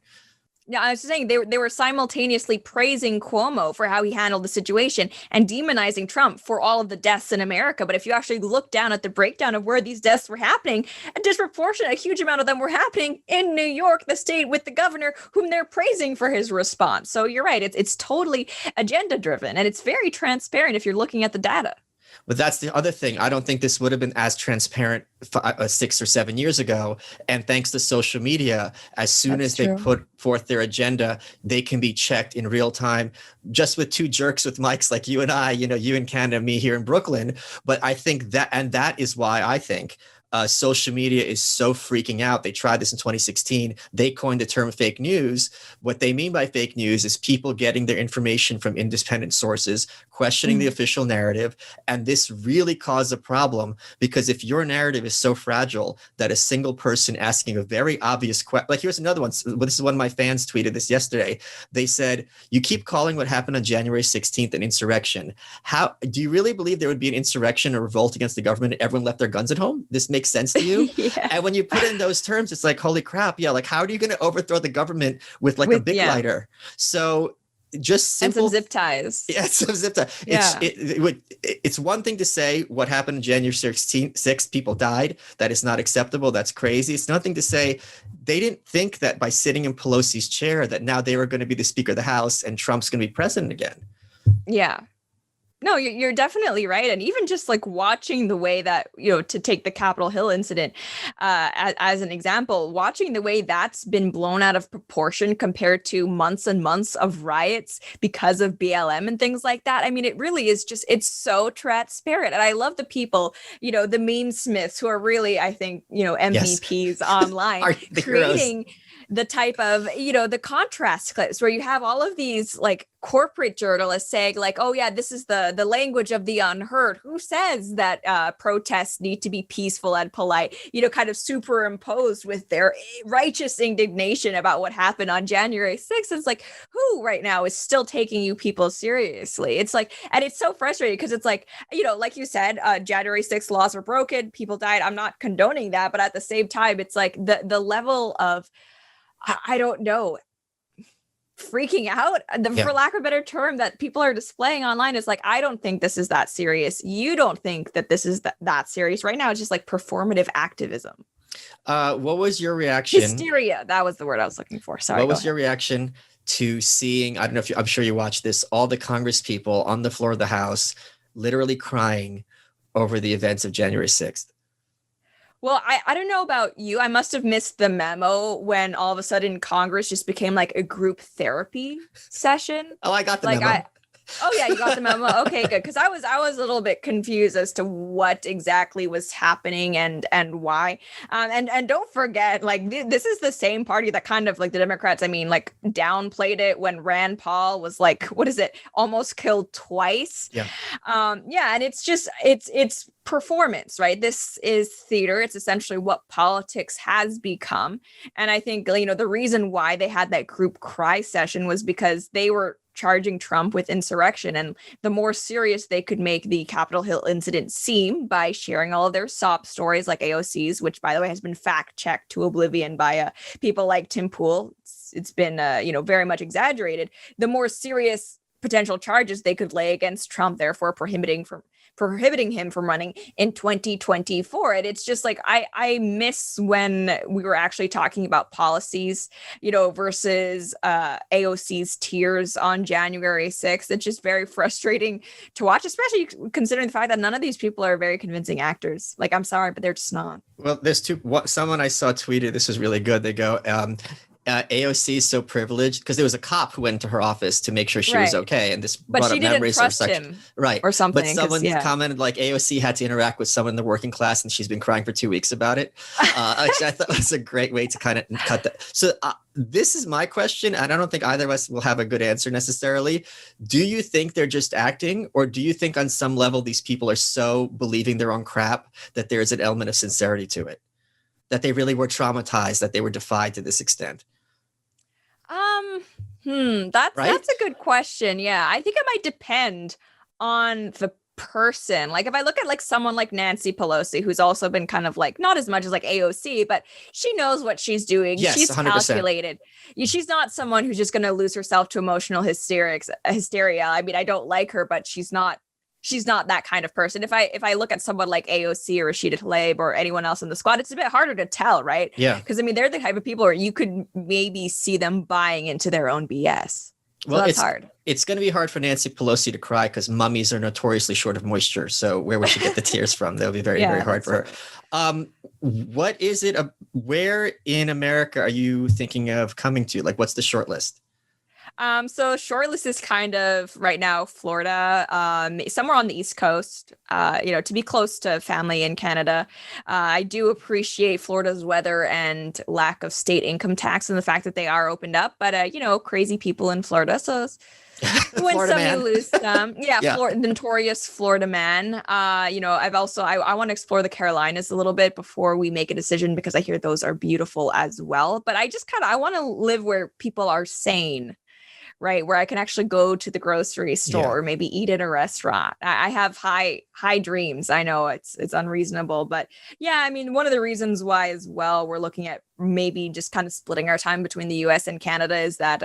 Yeah, I was saying they were simultaneously praising Cuomo for how he handled the situation and demonizing Trump for all of the deaths in America. But if you actually look down at the breakdown of where these deaths were happening, a huge amount of them were happening in New York, the state with the governor whom they're praising for his response. So you're right. It's totally agenda driven, and it's very transparent if you're looking at the data. But that's the other thing. I don't think this would have been as transparent 6 or 7 years ago. And thanks to social media, as soon as they put forth their agenda, they can be checked in real time, just with two jerks with mics like you and I, you in Canada, me here in Brooklyn. But I think that is why I think social media is so freaking out. They tried this in 2016. They coined the term fake news. What they mean by fake news is people getting their information from independent sources, questioning the official narrative. And this really caused a problem, because if your narrative is so fragile that a single person asking a very obvious question, like here's another one. This is one of my fans tweeted this yesterday. They said, you keep calling what happened on January 16th an insurrection. How do you really believe there would be an insurrection or revolt against the government and everyone left their guns at home? This makes sense to you? And when you put it in those terms, it's like, holy crap. Yeah. Like, how are you going to overthrow the government with a big lighter? So just simple. And some zip ties. Yeah, some zip ties. Yeah. It's one thing to say what happened on January 6th, people died. That is not acceptable. That's crazy. It's nothing to say they didn't think that by sitting in Pelosi's chair that now they were going to be the Speaker of the House and Trump's going to be president again. Yeah. No, you're definitely right. And even just like watching the way that, to take the Capitol Hill incident as an example, watching the way that's been blown out of proportion compared to months and months of riots because of BLM and things like that. I mean, it really is just, it's so transparent. And I love the people, the meme smiths who are really, I think, MVPs online creating the type of, the contrast clips where you have all of these like corporate journalists saying like, oh yeah, this is the language of the unheard. Who says that protests need to be peaceful and polite, kind of superimposed with their righteous indignation about what happened on January 6th. It's like, who right now is still taking you people seriously? It's like, and it's so frustrating because it's like, like you said, January 6th laws were broken, people died. I'm not condoning that, but at the same time, it's like the level of, I don't know, freaking out, for lack of a better term, that people are displaying online is like, I don't think this is that serious. You don't think that this is that serious. Right now, it's just like performative activism. What was your reaction? Hysteria. That was the word I was looking for. Sorry. What was your reaction to seeing, I don't know if I'm sure you watched this, all the Congress people on the floor of the House literally crying over the events of January 6th? Well, I don't know about you. I must have missed the memo when all of a sudden Congress just became like a group therapy session. Oh, I got the memo. Oh yeah, you got the memo. Okay, good. Because I was a little bit confused as to what exactly was happening and why. And don't forget, like this is the same party that kind of like the Democrats, I mean, like downplayed it when Rand Paul was like, what is it, almost killed twice. Yeah. And it's just it's performance, right? This is theater. It's essentially what politics has become. And I think, the reason why they had that group cry session was because they were charging Trump with insurrection. And the more serious they could make the Capitol Hill incident seem by sharing all of their sob stories like AOC's, which by the way has been fact checked to oblivion by people like Tim Pool. It's been, very much exaggerated. The more serious potential charges they could lay against Trump, therefore prohibiting him from running in 2024. And it's just like, I miss when we were actually talking about policies, versus AOC's tears on January 6th. It's just very frustrating to watch, especially considering the fact that none of these people are very convincing actors. Like, I'm sorry, but they're just not. Well, there's someone I saw tweeted, this was really good. They go, AOC is so privileged because there was a cop who went to her office to make sure she was okay, and this brought up memories of sex, right, or something. But someone commented like AOC had to interact with someone in the working class, and she's been crying for 2 weeks about it. Which I thought was a great way to kind of cut that. So this is my question, and I don't think either of us will have a good answer necessarily. Do you think they're just acting, or do you think on some level these people are so believing their own crap that there is an element of sincerity to it, that they really were traumatized, that they were defied to this extent? That's a good question. Yeah, I think it might depend on the person. Like if I look at like someone like Nancy Pelosi, who's also been kind of like, not as much as like AOC, but she knows what she's doing. Yes, she's 100%. calculated. She's not someone who's just going to lose herself to emotional hysteria. I mean, I don't like her, but she's not that kind of person. If I look at someone like AOC or Rashida Tlaib or anyone else in the squad, it's a bit harder to tell, right? Yeah. Because I mean, they're the type of people where you could maybe see them buying into their own BS. So well, that's hard. It's going to be hard for Nancy Pelosi to cry because mummies are notoriously short of moisture. So where would she get the tears from? That'll be very, very hard for her. What is it? Where in America are you thinking of coming to? Like, what's the short list? So shortlist is kind of right now Florida, somewhere on the East Coast, to be close to family in Canada. I do appreciate Florida's weather and lack of state income tax and the fact that they are opened up, but crazy people in Florida. So win some, you lose some. The notorious Florida man. I want to explore the Carolinas a little bit before we make a decision because I hear those are beautiful as well. But I want to live where people are sane. Right, where I can actually go to the grocery store or maybe eat at a restaurant. I have high dreams. I know it's unreasonable, but yeah, I mean, one of the reasons why as well we're looking at maybe just kind of splitting our time between the US and Canada is that,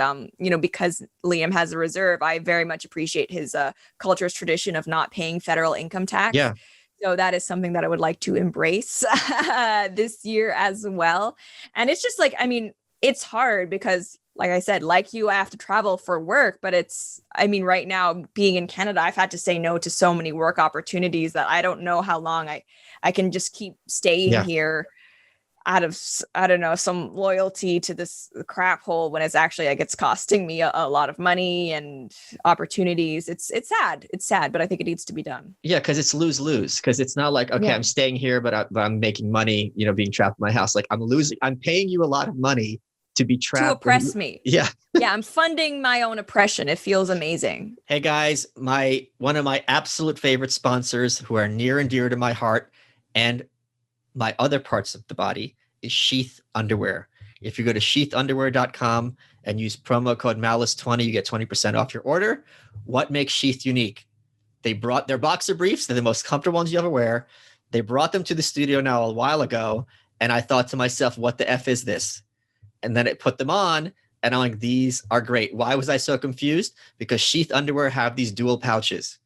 because Liam has a reserve, I very much appreciate his culture's tradition of not paying federal income tax. Yeah. So that is something that I would like to embrace this year as well. And it's just like, I mean, it's hard because like I said, like you, I have to travel for work, but I mean, right now being in Canada, I've had to say no to so many work opportunities that I don't know how long I can just keep staying here out of, I don't know, some loyalty to this crap hole when it's actually like it's costing me a lot of money and opportunities. It's sad, but I think it needs to be done. Yeah, because it's lose-lose. Because it's not like, okay, I'm staying here, but I'm making money, being trapped in my house. Like I'm paying you a lot of money to be trapped. To oppress me. Yeah. Yeah, I'm funding my own oppression. It feels amazing. Hey guys, one of my absolute favorite sponsors who are near and dear to my heart and my other parts of the body is Sheath Underwear. If you go to sheathunderwear.com and use promo code Malice20, you get 20% off your order. What makes Sheath unique? They brought their boxer briefs. They're the most comfortable ones you ever wear. They brought them to the studio now a while ago. And I thought to myself, what the F is this? And then it put them on and I'm like, these are great. Why was I so confused? Because Sheath Underwear have these dual pouches.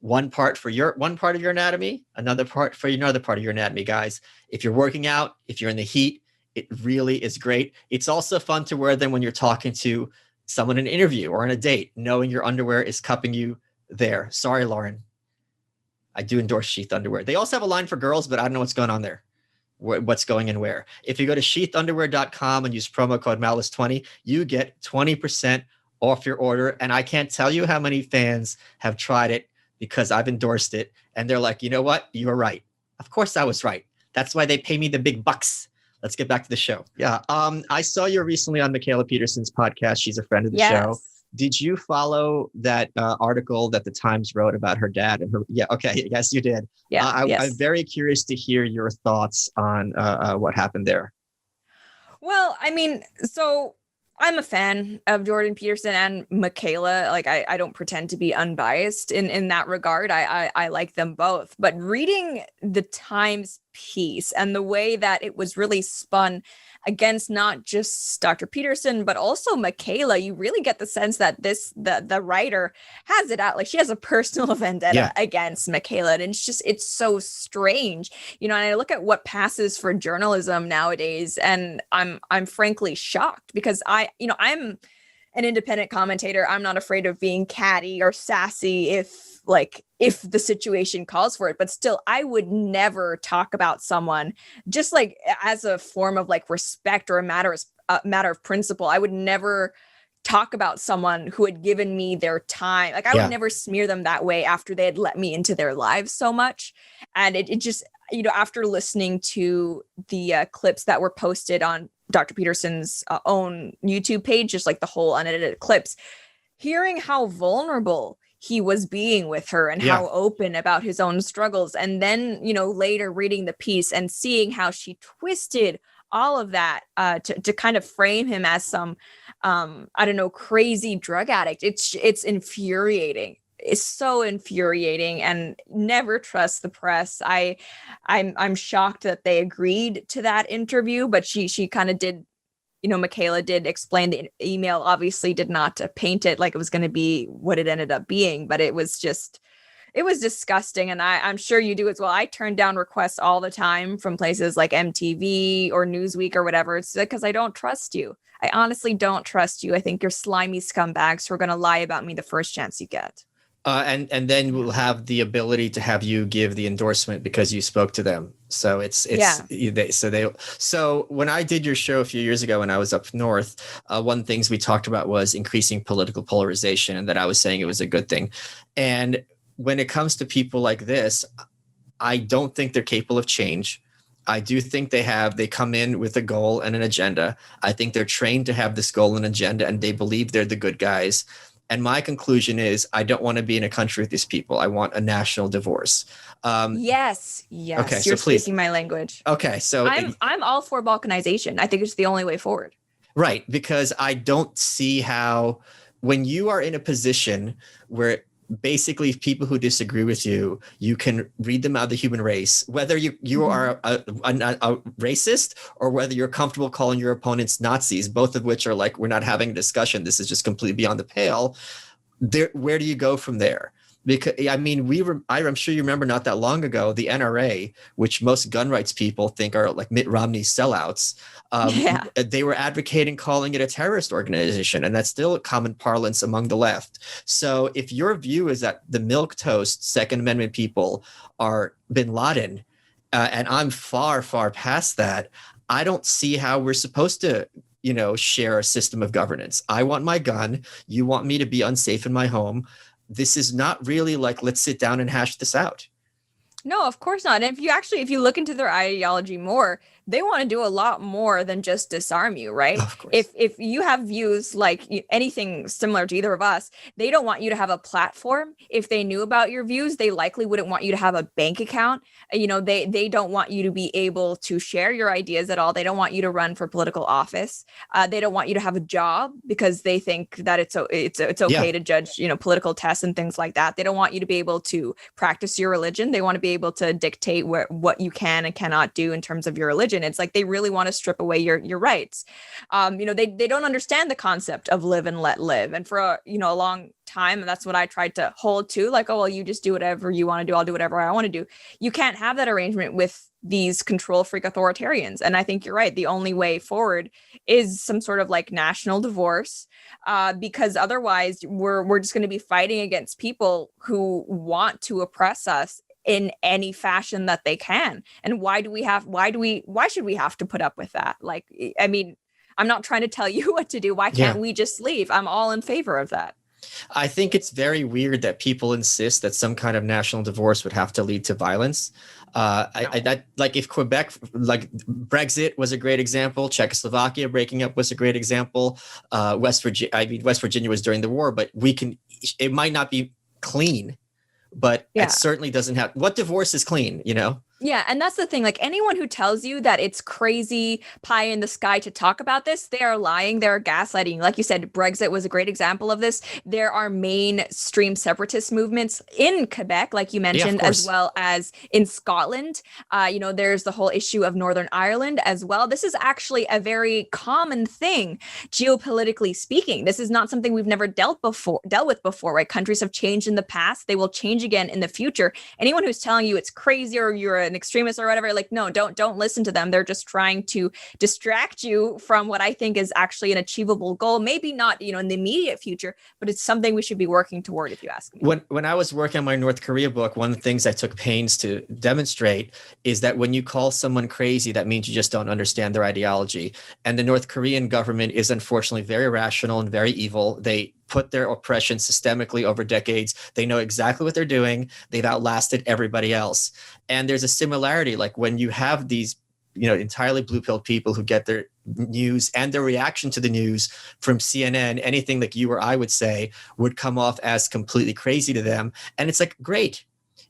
One part of your anatomy, another part for another part of your anatomy, guys. If you're working out, if you're in the heat, it really is great. It's also fun to wear them when you're talking to someone in an interview or on a date, knowing your underwear is cupping you there. Sorry, Lauren. I do endorse Sheath Underwear. They also have a line for girls, but I don't know what's going on there. What's going in where. If you go to sheathunderwear.com and use promo code Malice20, you get 20% off your order. And I can't tell you how many fans have tried it because I've endorsed it. And they're like, you know what? You were right. Of course I was right. That's why they pay me the big bucks. Let's get back to the show. Yeah. I saw you recently on Michaela Peterson's podcast. She's a friend of the show. Did you follow that article that the Times wrote about her dad and her? Yeah. Okay. Yes, you did. Yeah. I'm very curious to hear your thoughts on what happened there. Well, I mean, so I'm a fan of Jordan Peterson and Michaela. Like, I don't pretend to be unbiased in that regard. I like them both. But reading the Times piece and the way that it was really spun against not just Dr. Peterson, but also Michaela, you really get the sense that the writer has it out. Like, she has a personal vendetta against Michaela. And it's so strange, and I look at what passes for journalism nowadays, and I'm frankly shocked because I'm an independent commentator. I'm not afraid of being catty or sassy if the situation calls for it, but still, I would never talk about someone just like as a form of like respect or a matter of principle. I would never talk about someone who had given me their time. Like, I would never smear them that way after they had let me into their lives so much. And it just, after listening to the clips that were posted on Dr. Peterson's own YouTube page, just like the whole unedited clips, hearing how vulnerable he was being with her and how open about his own struggles. And then, later reading the piece and seeing how she twisted all of that to kind of frame him as some, crazy drug addict. It's infuriating. It's so infuriating, and never trust the press. I'm shocked that they agreed to that interview, but she kind of did. Michaela did explain the email, obviously did not paint it like it was going to be what it ended up being, but it was disgusting. And I'm sure you do as well. I turn down requests all the time from places like MTV or Newsweek or whatever. It's because I don't trust you. I honestly don't trust you. I think you're slimy scumbags who are going to lie about me the first chance you get. And then we'll have the ability to have you give the endorsement because you spoke to them. So so when I did your show a few years ago when I was up north, one of the things we talked about was increasing political polarization, and that I was saying it was a good thing. And when it comes to people like this, I don't think they're capable of change. I do think they come in with a goal and an agenda. I think they're trained to have this goal and agenda, and they believe they're the good guys. And my conclusion is I don't want to be in a country with these people. I want a national divorce. Yes. Okay, you're so please. speaking my language. Okay, so I'm all for balkanization. I think it's the only way forward. Right, because I don't see how when you are in a position where basically people who disagree with you, you can read them out of the human race, whether you are a racist or whether you're comfortable calling your opponents Nazis, both of which are like, we're not having a discussion. This is just completely beyond the pale. Where do you go from there? Because I mean, I'm sure you remember not that long ago, the NRA, which most gun rights people think are like Mitt Romney sellouts, Yeah. they were advocating calling it a terrorist organization, and that's still common parlance among the left. So if your view is that the milquetoast Second Amendment people are Bin Laden, and I'm far, far past that, I don't see how we're supposed to, share a system of governance. I want my gun. You want me to be unsafe in my home. This is not really like, let's sit down and hash this out. No, of course not. And if you look into their ideology more, they want to do a lot more than just disarm you, right? Of course. If you have views like anything similar to either of us, they don't want you to have a platform. If they knew about your views, they likely wouldn't want you to have a bank account. They don't want you to be able to share your ideas at all. They don't want you to run for political office. They don't want you to have a job because they think that it's okay to judge, political tests and things like that. They don't want you to be able to practice your religion. They want to be able to dictate what you can and cannot do in terms of your religion. It's like they really want to strip away your rights. They don't understand the concept of live and let live. And for a long time, and that's what I tried to hold to, like, oh, well, you just do whatever you want to do. I'll do whatever I want to do. You can't have that arrangement with these control freak authoritarians. And I think you're right. The only way forward is some sort of like national divorce, because otherwise we're just going to be fighting against people who want to oppress us in any fashion that they can. And why should we have to put up with that? Like, I mean, I'm not trying to tell you what to do. Why can't we just leave? I'm all in favor of that. I think it's very weird that people insist that some kind of national divorce would have to lead to violence. If Quebec, like Brexit was a great example, Czechoslovakia breaking up was a great example. West Virginia was during the war, but it might not be clean, but it certainly doesn't have. What divorce is clean, Yeah, and that's the thing. Like, anyone who tells you that it's crazy pie in the sky to talk about this, they are lying. They're gaslighting. Like you said, Brexit was a great example of this. There are mainstream separatist movements in Quebec, like you mentioned, as well as in Scotland. There's the whole issue of Northern Ireland as well. This is actually a very common thing, geopolitically speaking. This is not something we've never dealt with before, right? Countries have changed in the past. They will change again in the future. Anyone who's telling you it's crazy or you're an extremist or whatever, like, no, don't listen to them. They're just trying to distract you from what I think is actually an achievable goal. Maybe not, in the immediate future, but it's something we should be working toward, if you ask me. When I was working on my North Korea book, one of the things I took pains to demonstrate is that when you call someone crazy, that means you just don't understand their ideology. And the North Korean government is unfortunately very rational and very evil. They put their oppression systemically over decades. They know exactly what they're doing. They've outlasted everybody else. And there's a similarity, like when you have these, entirely blue-pilled people who get their news and their reaction to the news from CNN, anything like you or I would say would come off as completely crazy to them. And it's like, great.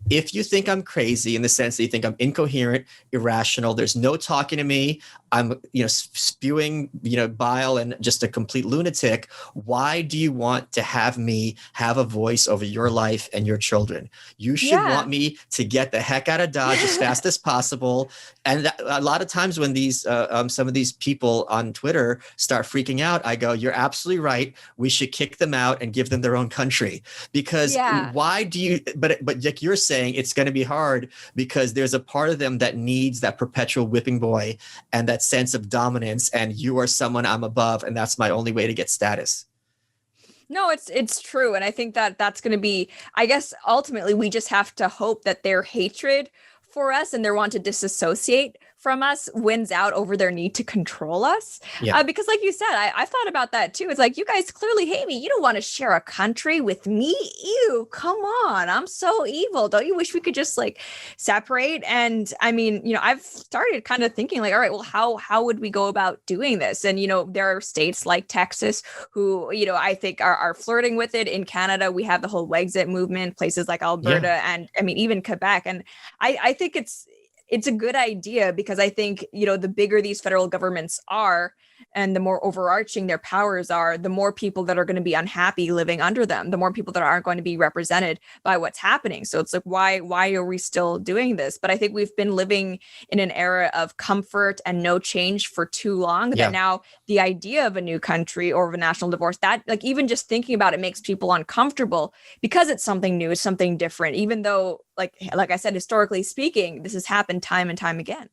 If you think I'm crazy in the sense that you think I'm incoherent, irrational, there's no talking to me, I'm, spewing, bile and just a complete lunatic, why do you want to have me have a voice over your life and your children? You should want me to get the heck out of Dodge as fast as possible. And a lot of times when these some of these people on Twitter start freaking out, I go, you're absolutely right. We should kick them out and give them their own country. Because why do you, but like you're saying, it's going to be hard because there's a part of them that needs that perpetual whipping boy and that sense of dominance, and you are someone I'm above, and that's my only way to get status. No, it's true. And I think that that's going to be, I guess, ultimately, we just have to hope that their hatred for us and their want to disassociate from us wins out over their need to control us. Because like you said, I thought about that too. It's like, you guys clearly hate me. You don't want to share a country with me. Ew, come on. I'm so evil. Don't you wish we could just like separate? And I mean, I've started kind of thinking like, all right, well, how would we go about doing this? And, there are states like Texas who, I think are flirting with it. In Canada, we have the whole Wexit movement, places like Alberta and I mean, even Quebec. And I think it's a good idea because I think, the bigger these federal governments are, and the more overarching their powers are, the more people that are going to be unhappy living under them, the more people that aren't going to be represented by what's happening. So it's like, why are we still doing this? But I think we've been living in an era of comfort and no change for too long, that now the idea of a new country or of a national divorce, that like even just thinking about it makes people uncomfortable because it's something new, it's something different, even though like I said, historically speaking, this has happened time and time again.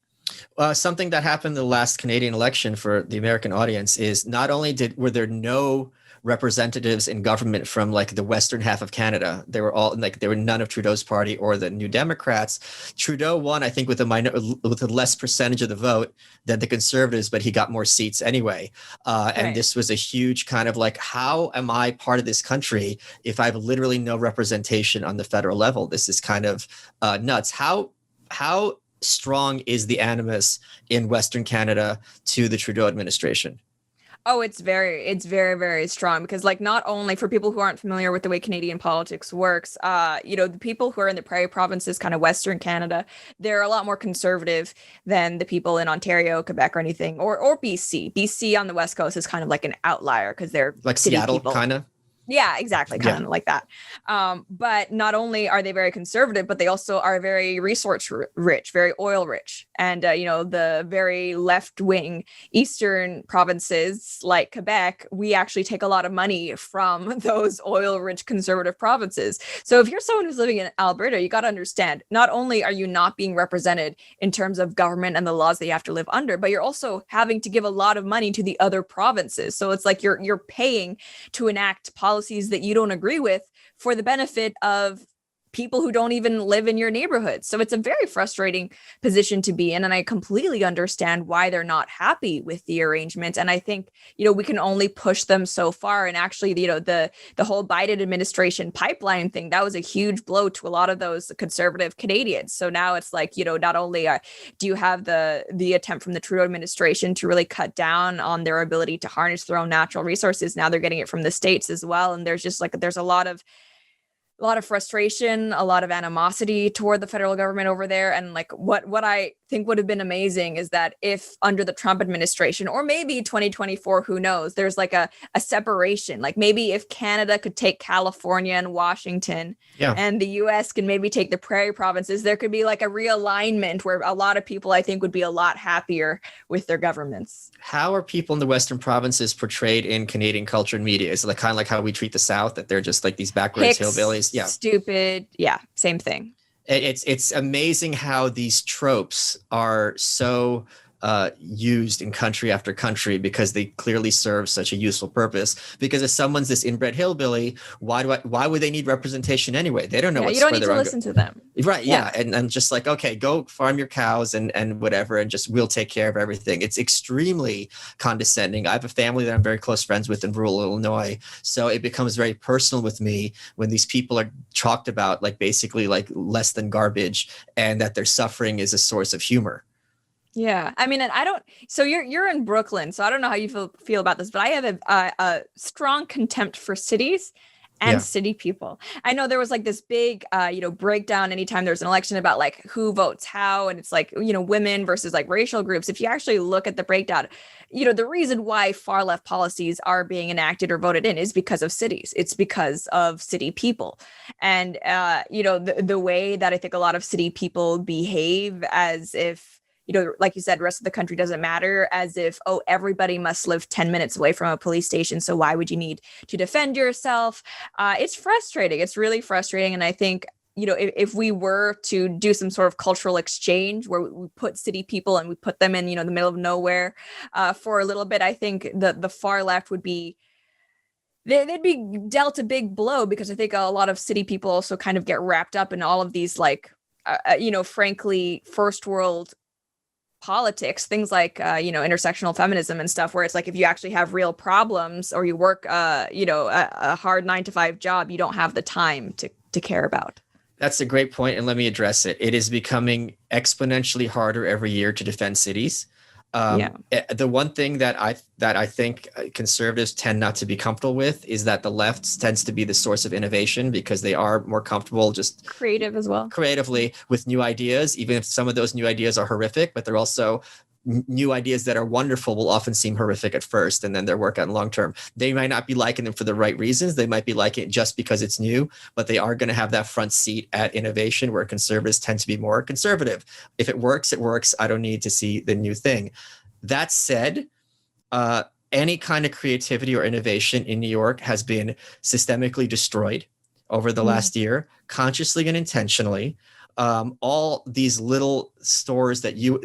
Something that happened in the last Canadian election for the American audience is not only were there no representatives in government from like the western half of Canada, they were all like, there were none of Trudeau's party or the New Democrats. Trudeau won, I think, with a less percentage of the vote than the Conservatives, but he got more seats anyway. And this was a huge kind of like, how am I part of this country if I have literally no representation on the federal level? This is kind of nuts. How strong is the animus in Western Canada to the Trudeau administration? Oh, it's very, very strong, because like, not only for people who aren't familiar with the way Canadian politics works, the people who are in the prairie provinces, kind of Western Canada, they're a lot more conservative than the people in Ontario, Quebec, or anything, or BC. BC on the West Coast is kind of like an outlier because they're like Seattle, kind of. Yeah, exactly. Kind of like that. But not only are they very conservative, but they also are very resource rich, very oil rich. And, the very left wing Eastern provinces like Quebec, we actually take a lot of money from those oil rich conservative provinces. So if you're someone who's living in Alberta, you got to understand, not only are you not being represented in terms of government and the laws that you have to live under, but you're also having to give a lot of money to the other provinces. So it's like you're paying to enact policies that you don't agree with for the benefit of people who don't even live in your neighborhood. So it's a very frustrating position to be in. And I completely understand why they're not happy with the arrangement. And I think, we can only push them so far. And actually, the whole Biden administration pipeline thing, that was a huge blow to a lot of those conservative Canadians. So now it's like, not only do you have the attempt from the Trudeau administration to really cut down on their ability to harness their own natural resources, now they're getting it from the States as well. And there's just like, there's a lot of frustration, a lot of animosity toward the federal government over there. And like what I think would have been amazing is that if under the Trump administration, or maybe 2024, who knows, there's like a separation, like maybe if Canada could take California and Washington, and the US can maybe take the prairie provinces, there could be like a realignment where a lot of people, I think, would be a lot happier with their governments. How are people in the Western provinces portrayed in Canadian culture and media? Is it like kind of like how we treat the South, that they're just like these backwards hillbillies? Yeah. Stupid. Yeah. Same thing. It's amazing how these tropes are so used in country after country, because they clearly serve such a useful purpose. Because if someone's this inbred hillbilly, why would they need representation anyway? They don't know what's you don't need to listen to them. Right. Yeah. And I'm just like, okay, go farm your cows and whatever, and just we'll take care of everything. It's extremely condescending. I have a family that I'm very close friends with in rural Illinois. So it becomes very personal with me when these people are talked about like basically like less than garbage, and that their suffering is a source of humor. Yeah. I mean, and so you're in Brooklyn, so I don't know how you feel about this, but I have a strong contempt for cities and city people. I know there was like this big, breakdown anytime there's an election about like who votes how, and it's like, women versus like racial groups. If you actually look at the breakdown, the reason why far left policies are being enacted or voted in is because of cities. It's because of city people. And, the way that I think a lot of city people behave, as if, like you said, the rest of the country doesn't matter, as if, everybody must live 10 minutes away from a police station, so why would you need to defend yourself? It's frustrating. It's really frustrating. And I think, if we were to do some sort of cultural exchange where we put city people and we put them in, the middle of nowhere for a little bit, I think the far left would be, they'd be dealt a big blow, because I think a lot of city people also kind of get wrapped up in all of these, like, frankly, first world politics, things like, intersectional feminism and stuff, where it's like, if you actually have real problems or you work, a hard 9-to-5 job, you don't have the time to care about. That's a great point, and let me address it. It is becoming exponentially harder every year to defend cities. The one thing that I think conservatives tend not to be comfortable with is that the left tends to be the source of innovation, because they are more comfortable just creatively with new ideas, even if some of those new ideas are horrific, but they're also new ideas that are wonderful will often seem horrific at first, and then they're work out long term. They might not be liking them for the right reasons. They might be liking it just because it's new, but they are going to have that front seat at innovation, where conservatives tend to be more conservative. If it works, it works. I don't need to see the new thing. That said, any kind of creativity or innovation in New York has been systemically destroyed over the last year, consciously and intentionally. All these little stores that you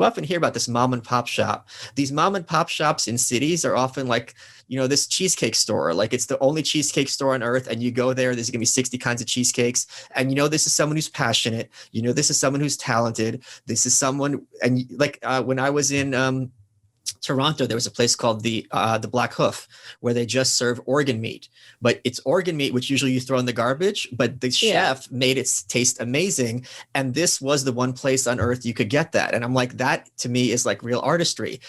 often hear about, this mom and pop shop. These mom and pop shops in cities are often like, this cheesecake store, like it's the only cheesecake store on earth. And you go there, there's gonna be 60 kinds of cheesecakes. And this is someone who's passionate. This is someone who's talented. This is someone, and when I was in Toronto, there was a place called the Black Hoof, where they just serve organ meat, but it's organ meat, which usually you throw in the garbage, but the chef made it taste amazing. And this was the one place on earth you could get that. And I'm like, that to me is like real artistry.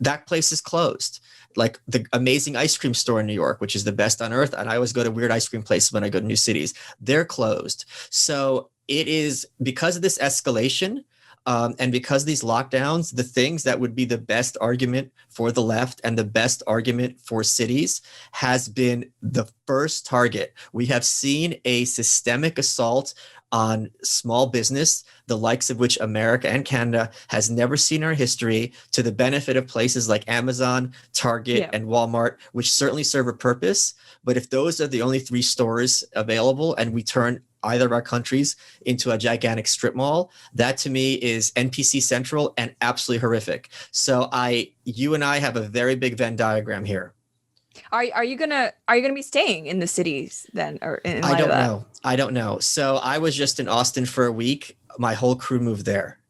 That place is closed. Like the amazing ice cream store in New York, which is the best on earth. And I always go to weird ice cream places when I go to new cities. They're closed. So it is because of this escalation, and because of these lockdowns, the things that would be the best argument for the left and the best argument for cities has been the first target. We have seen a systemic assault on small business, the likes of which America and Canada has never seen in our history, to the benefit of places like Amazon, Target, and Walmart, which certainly serve a purpose. But if those are the only 3 stores available and we turn either of our countries into a gigantic strip mall, that to me is NPC central and absolutely horrific. So you and I have a very big Venn diagram here. Are you gonna be staying in the cities then, or in light of that? I don't know. So I was just in Austin for a week. My whole crew moved there.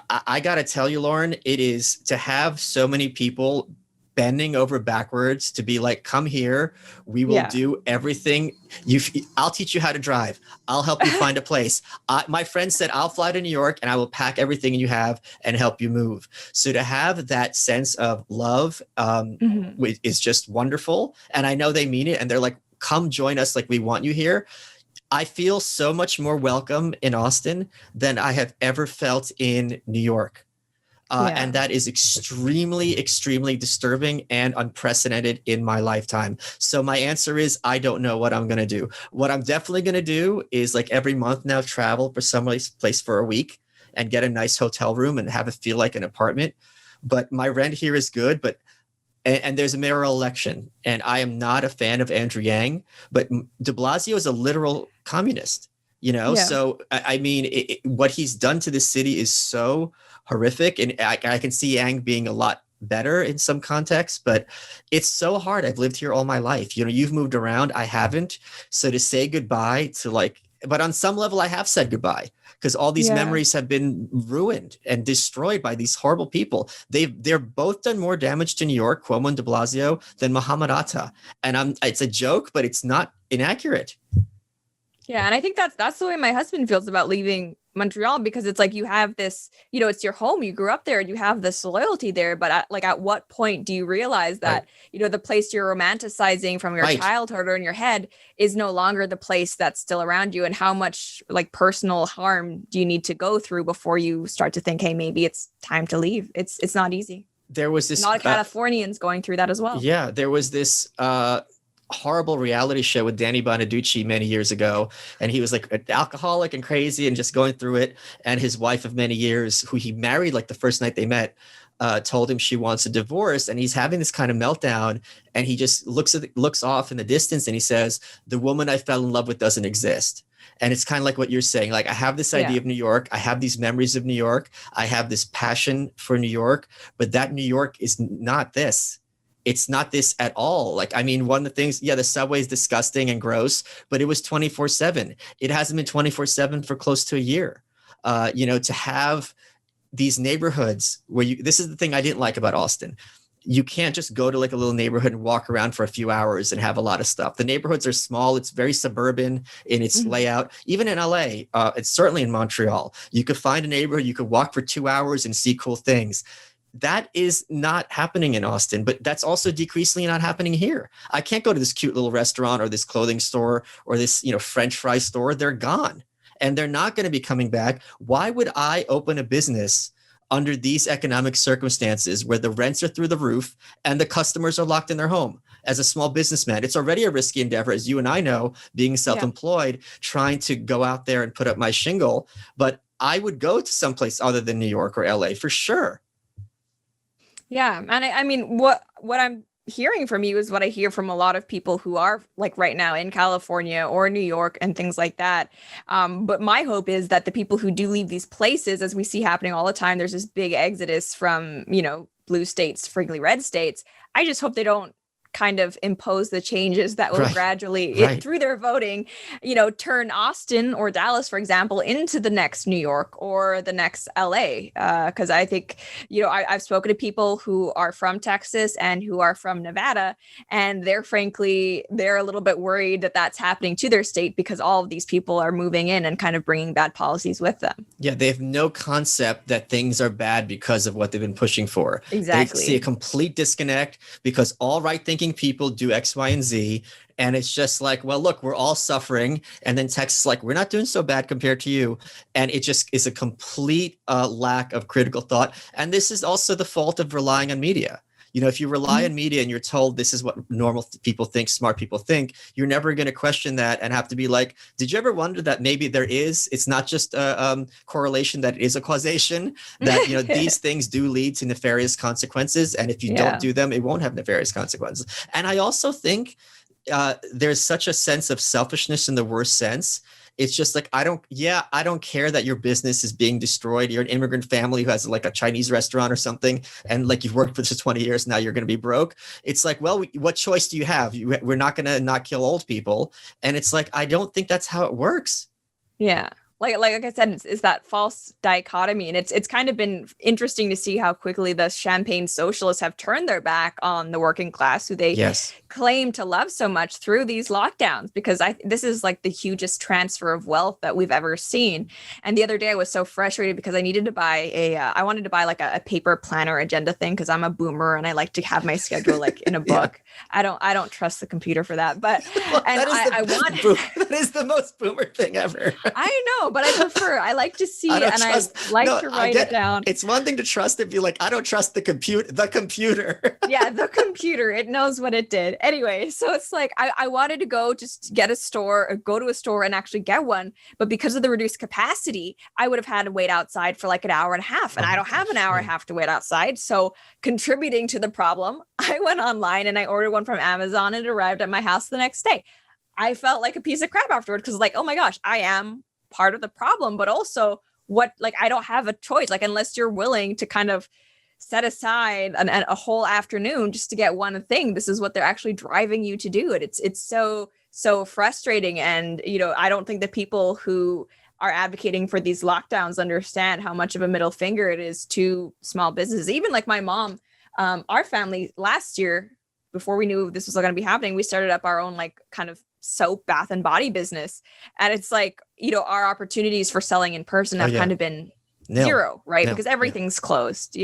I got to tell you, Lauren, it is to have so many people bending over backwards to be like, come here, we will do everything. I'll teach you how to drive. I'll help you find a place. My friend said, I'll fly to New York and I will pack everything you have and help you move. So to have that sense of love is just wonderful. And I know they mean it. And they're like, come join us. Like, we want you here. I feel so much more welcome in Austin than I have ever felt in New York. And that is extremely, extremely disturbing and unprecedented in my lifetime. So my answer is, I don't know what I'm going to do. What I'm definitely going to do is, like, every month now, travel for some place for a week and get a nice hotel room and have it feel like an apartment. But my rent here is good, and there's a mayoral election, and I am not a fan of Andrew Yang, but de Blasio is a literal communist, So, I mean, what he's done to the city is so horrific, and I can see Yang being a lot better in some contexts, but it's so hard. I've lived here all my life. You've moved around. I haven't. So to say goodbye to but on some level I have said goodbye, because all these memories have been ruined and destroyed by these horrible people. They're both done more damage to New York, Cuomo and de Blasio, than Mohammed Atta. And it's a joke, but it's not inaccurate. Yeah, and I think that's the way my husband feels about leaving Montreal, because it's like you have this, it's your home, you grew up there, and you have this loyalty there. But at what point do you realize that, the place you're romanticizing from your childhood or in your head is no longer the place that's still around you? And how much personal harm do you need to go through before you start to think, hey, maybe it's time to leave? It's not easy. There was this, a lot of Californians going through that as well. Yeah, there was this horrible reality show with Danny Bonaducci many years ago, and he was like an alcoholic and crazy and just going through it. And his wife of many years, who he married like the first night they met, told him she wants a divorce, and he's having this kind of meltdown, and he just looks off in the distance and he says, the woman I fell in love with doesn't exist. And it's kind of like what you're saying. Like, I have this idea of New York. I have these memories of New York. I have this passion for New York, but that New York is not this. It's not this at all. Like, I mean, one of the things, the subway is disgusting and gross, but it was 24/7. It hasn't been 24/7 for close to a year. To have these neighborhoods where this is the thing I didn't like about Austin. You can't just go to like a little neighborhood and walk around for a few hours and have a lot of stuff. The neighborhoods are small. It's very suburban in its layout. Even in LA, it's certainly in Montreal. You could find a neighborhood, you could walk for 2 hours and see cool things. That is not happening in Austin, but that's also decreasingly not happening here. I can't go to this cute little restaurant or this clothing store or this, French fry store. They're gone, and they're not going to be coming back. Why would I open a business under these economic circumstances where the rents are through the roof and the customers are locked in their home. As a small businessman, it's already a risky endeavor, as you and I know, being self-employed, trying to go out there and put up my shingle. But I would go to someplace other than New York or LA for sure. Yeah. And I mean, what I'm hearing from you is what I hear from a lot of people who are like right now in California or New York and things like that. But my hope is that the people who do leave these places, as we see happening all the time, there's this big exodus from, blue states, frankly, red states. I just hope they don't kind of impose the changes that will gradually, through their voting, turn Austin or Dallas, for example, into the next New York or the next LA. Because I think, I've spoken to people who are from Texas and who are from Nevada, and they're a little bit worried that that's happening to their state because all of these people are moving in and kind of bringing bad policies with them. Yeah, they have no concept that things are bad because of what they've been pushing for. Exactly. They see a complete disconnect because all right-thinking people do X, Y, and Z. And it's just like, well, look, we're all suffering. And then Texas is like, we're not doing so bad compared to you. And it just is a complete lack of critical thought. And this is also the fault of relying on media. If you rely on media and you're told this is what normal people think, smart people think, you're never going to question that and have to be like, did you ever wonder that maybe it's not just a correlation, that it is a causation, that, these things do lead to nefarious consequences. And if you don't do them, it won't have nefarious consequences. And I also think there's such a sense of selfishness in the worst sense. It's just like, I don't care that your business is being destroyed. You're an immigrant family who has like a Chinese restaurant or something. And like you've worked for 20 years. Now you're going to be broke. It's like, well, what choice do you have? We're not going to not kill old people. And it's like, I don't think that's how it works. Yeah. Like I said, it's that false dichotomy. And it's kind of been interesting to see how quickly the champagne socialists have turned their back on the working class, who they claim to love so much through these lockdowns, because this is like the hugest transfer of wealth that we've ever seen. And the other day I was so frustrated because I needed to buy I wanted to buy like a paper planner agenda thing, because I'm a boomer and I like to have my schedule like in a book. I don't trust the computer for that. But well, that is the most boomer thing ever. I know. But I like to see it and I like to write it down. It's one thing to trust it, be like, I don't trust the computer. Yeah, the computer, it knows what it did. Anyway, so it's like, I wanted to go to a store and actually get one. But because of the reduced capacity, I would have had to wait outside for like an hour and a half. And I don't have an hour and a half to wait outside. So contributing to the problem, I went online and I ordered one from Amazon and it arrived at my house the next day. I felt like a piece of crap afterward because like, oh my gosh, I am part of the problem, but also I don't have a choice, like unless you're willing to kind of set aside a whole afternoon just to get one thing. This is what they're actually driving you to do. It's so frustrating. And I don't think the people who are advocating for these lockdowns understand how much of a middle finger it is to small businesses. Even like my mom, our family last year, before we knew this was going to be happening, we started up our own like kind of soap, bath and body business. And it's like, our opportunities for selling in person have kind of been zero, right? Because everything's closed,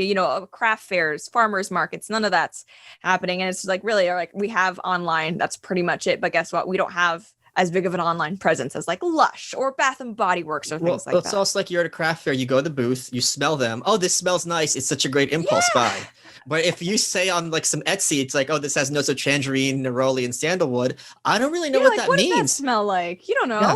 craft fairs, farmers markets, none of that's happening. And it's like, really, like we have online, that's pretty much it. But guess what? We don't have as big of an online presence as like Lush or Bath and Body Works or things like that. It's also like you're at a craft fair, you go to the booth, you smell them. Oh, this smells nice. It's such a great impulse buy. But if you say on like some Etsy, it's like, oh, this has notes of tangerine, neroli, and sandalwood. I don't really know what that means. What does that smell like? You don't know. Yeah.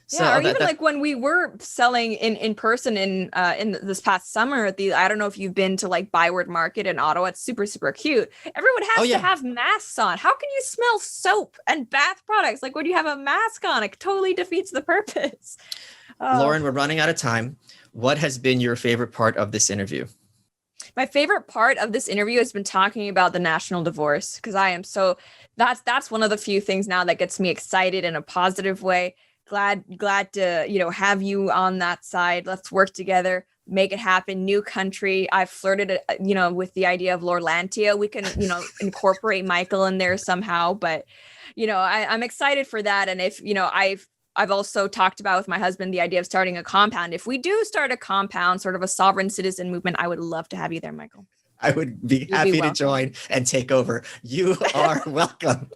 So or even like when we were selling in person in this past summer at I don't know if you've been to like Byward Market in Ottawa. It's super, super cute. Everyone has to have masks on. How can you smell soap and bath products like when you have a mask on? It totally defeats the purpose. Lauren, we're running out of time. What has been your favorite part of this interview? My favorite part of this interview has been talking about the national divorce, because that's one of the few things now that gets me excited in a positive way. Glad to, have you on that side. Let's work together, make it happen. New country. I've flirted, with the idea of Lorlantia. We can, incorporate Michael in there somehow, but, I'm excited for that. And if, I've also talked about with my husband the idea of starting a compound. If we do start a compound, sort of a sovereign citizen movement, I would love to have you there, Michael. I would be happy to join and take over. You are welcome.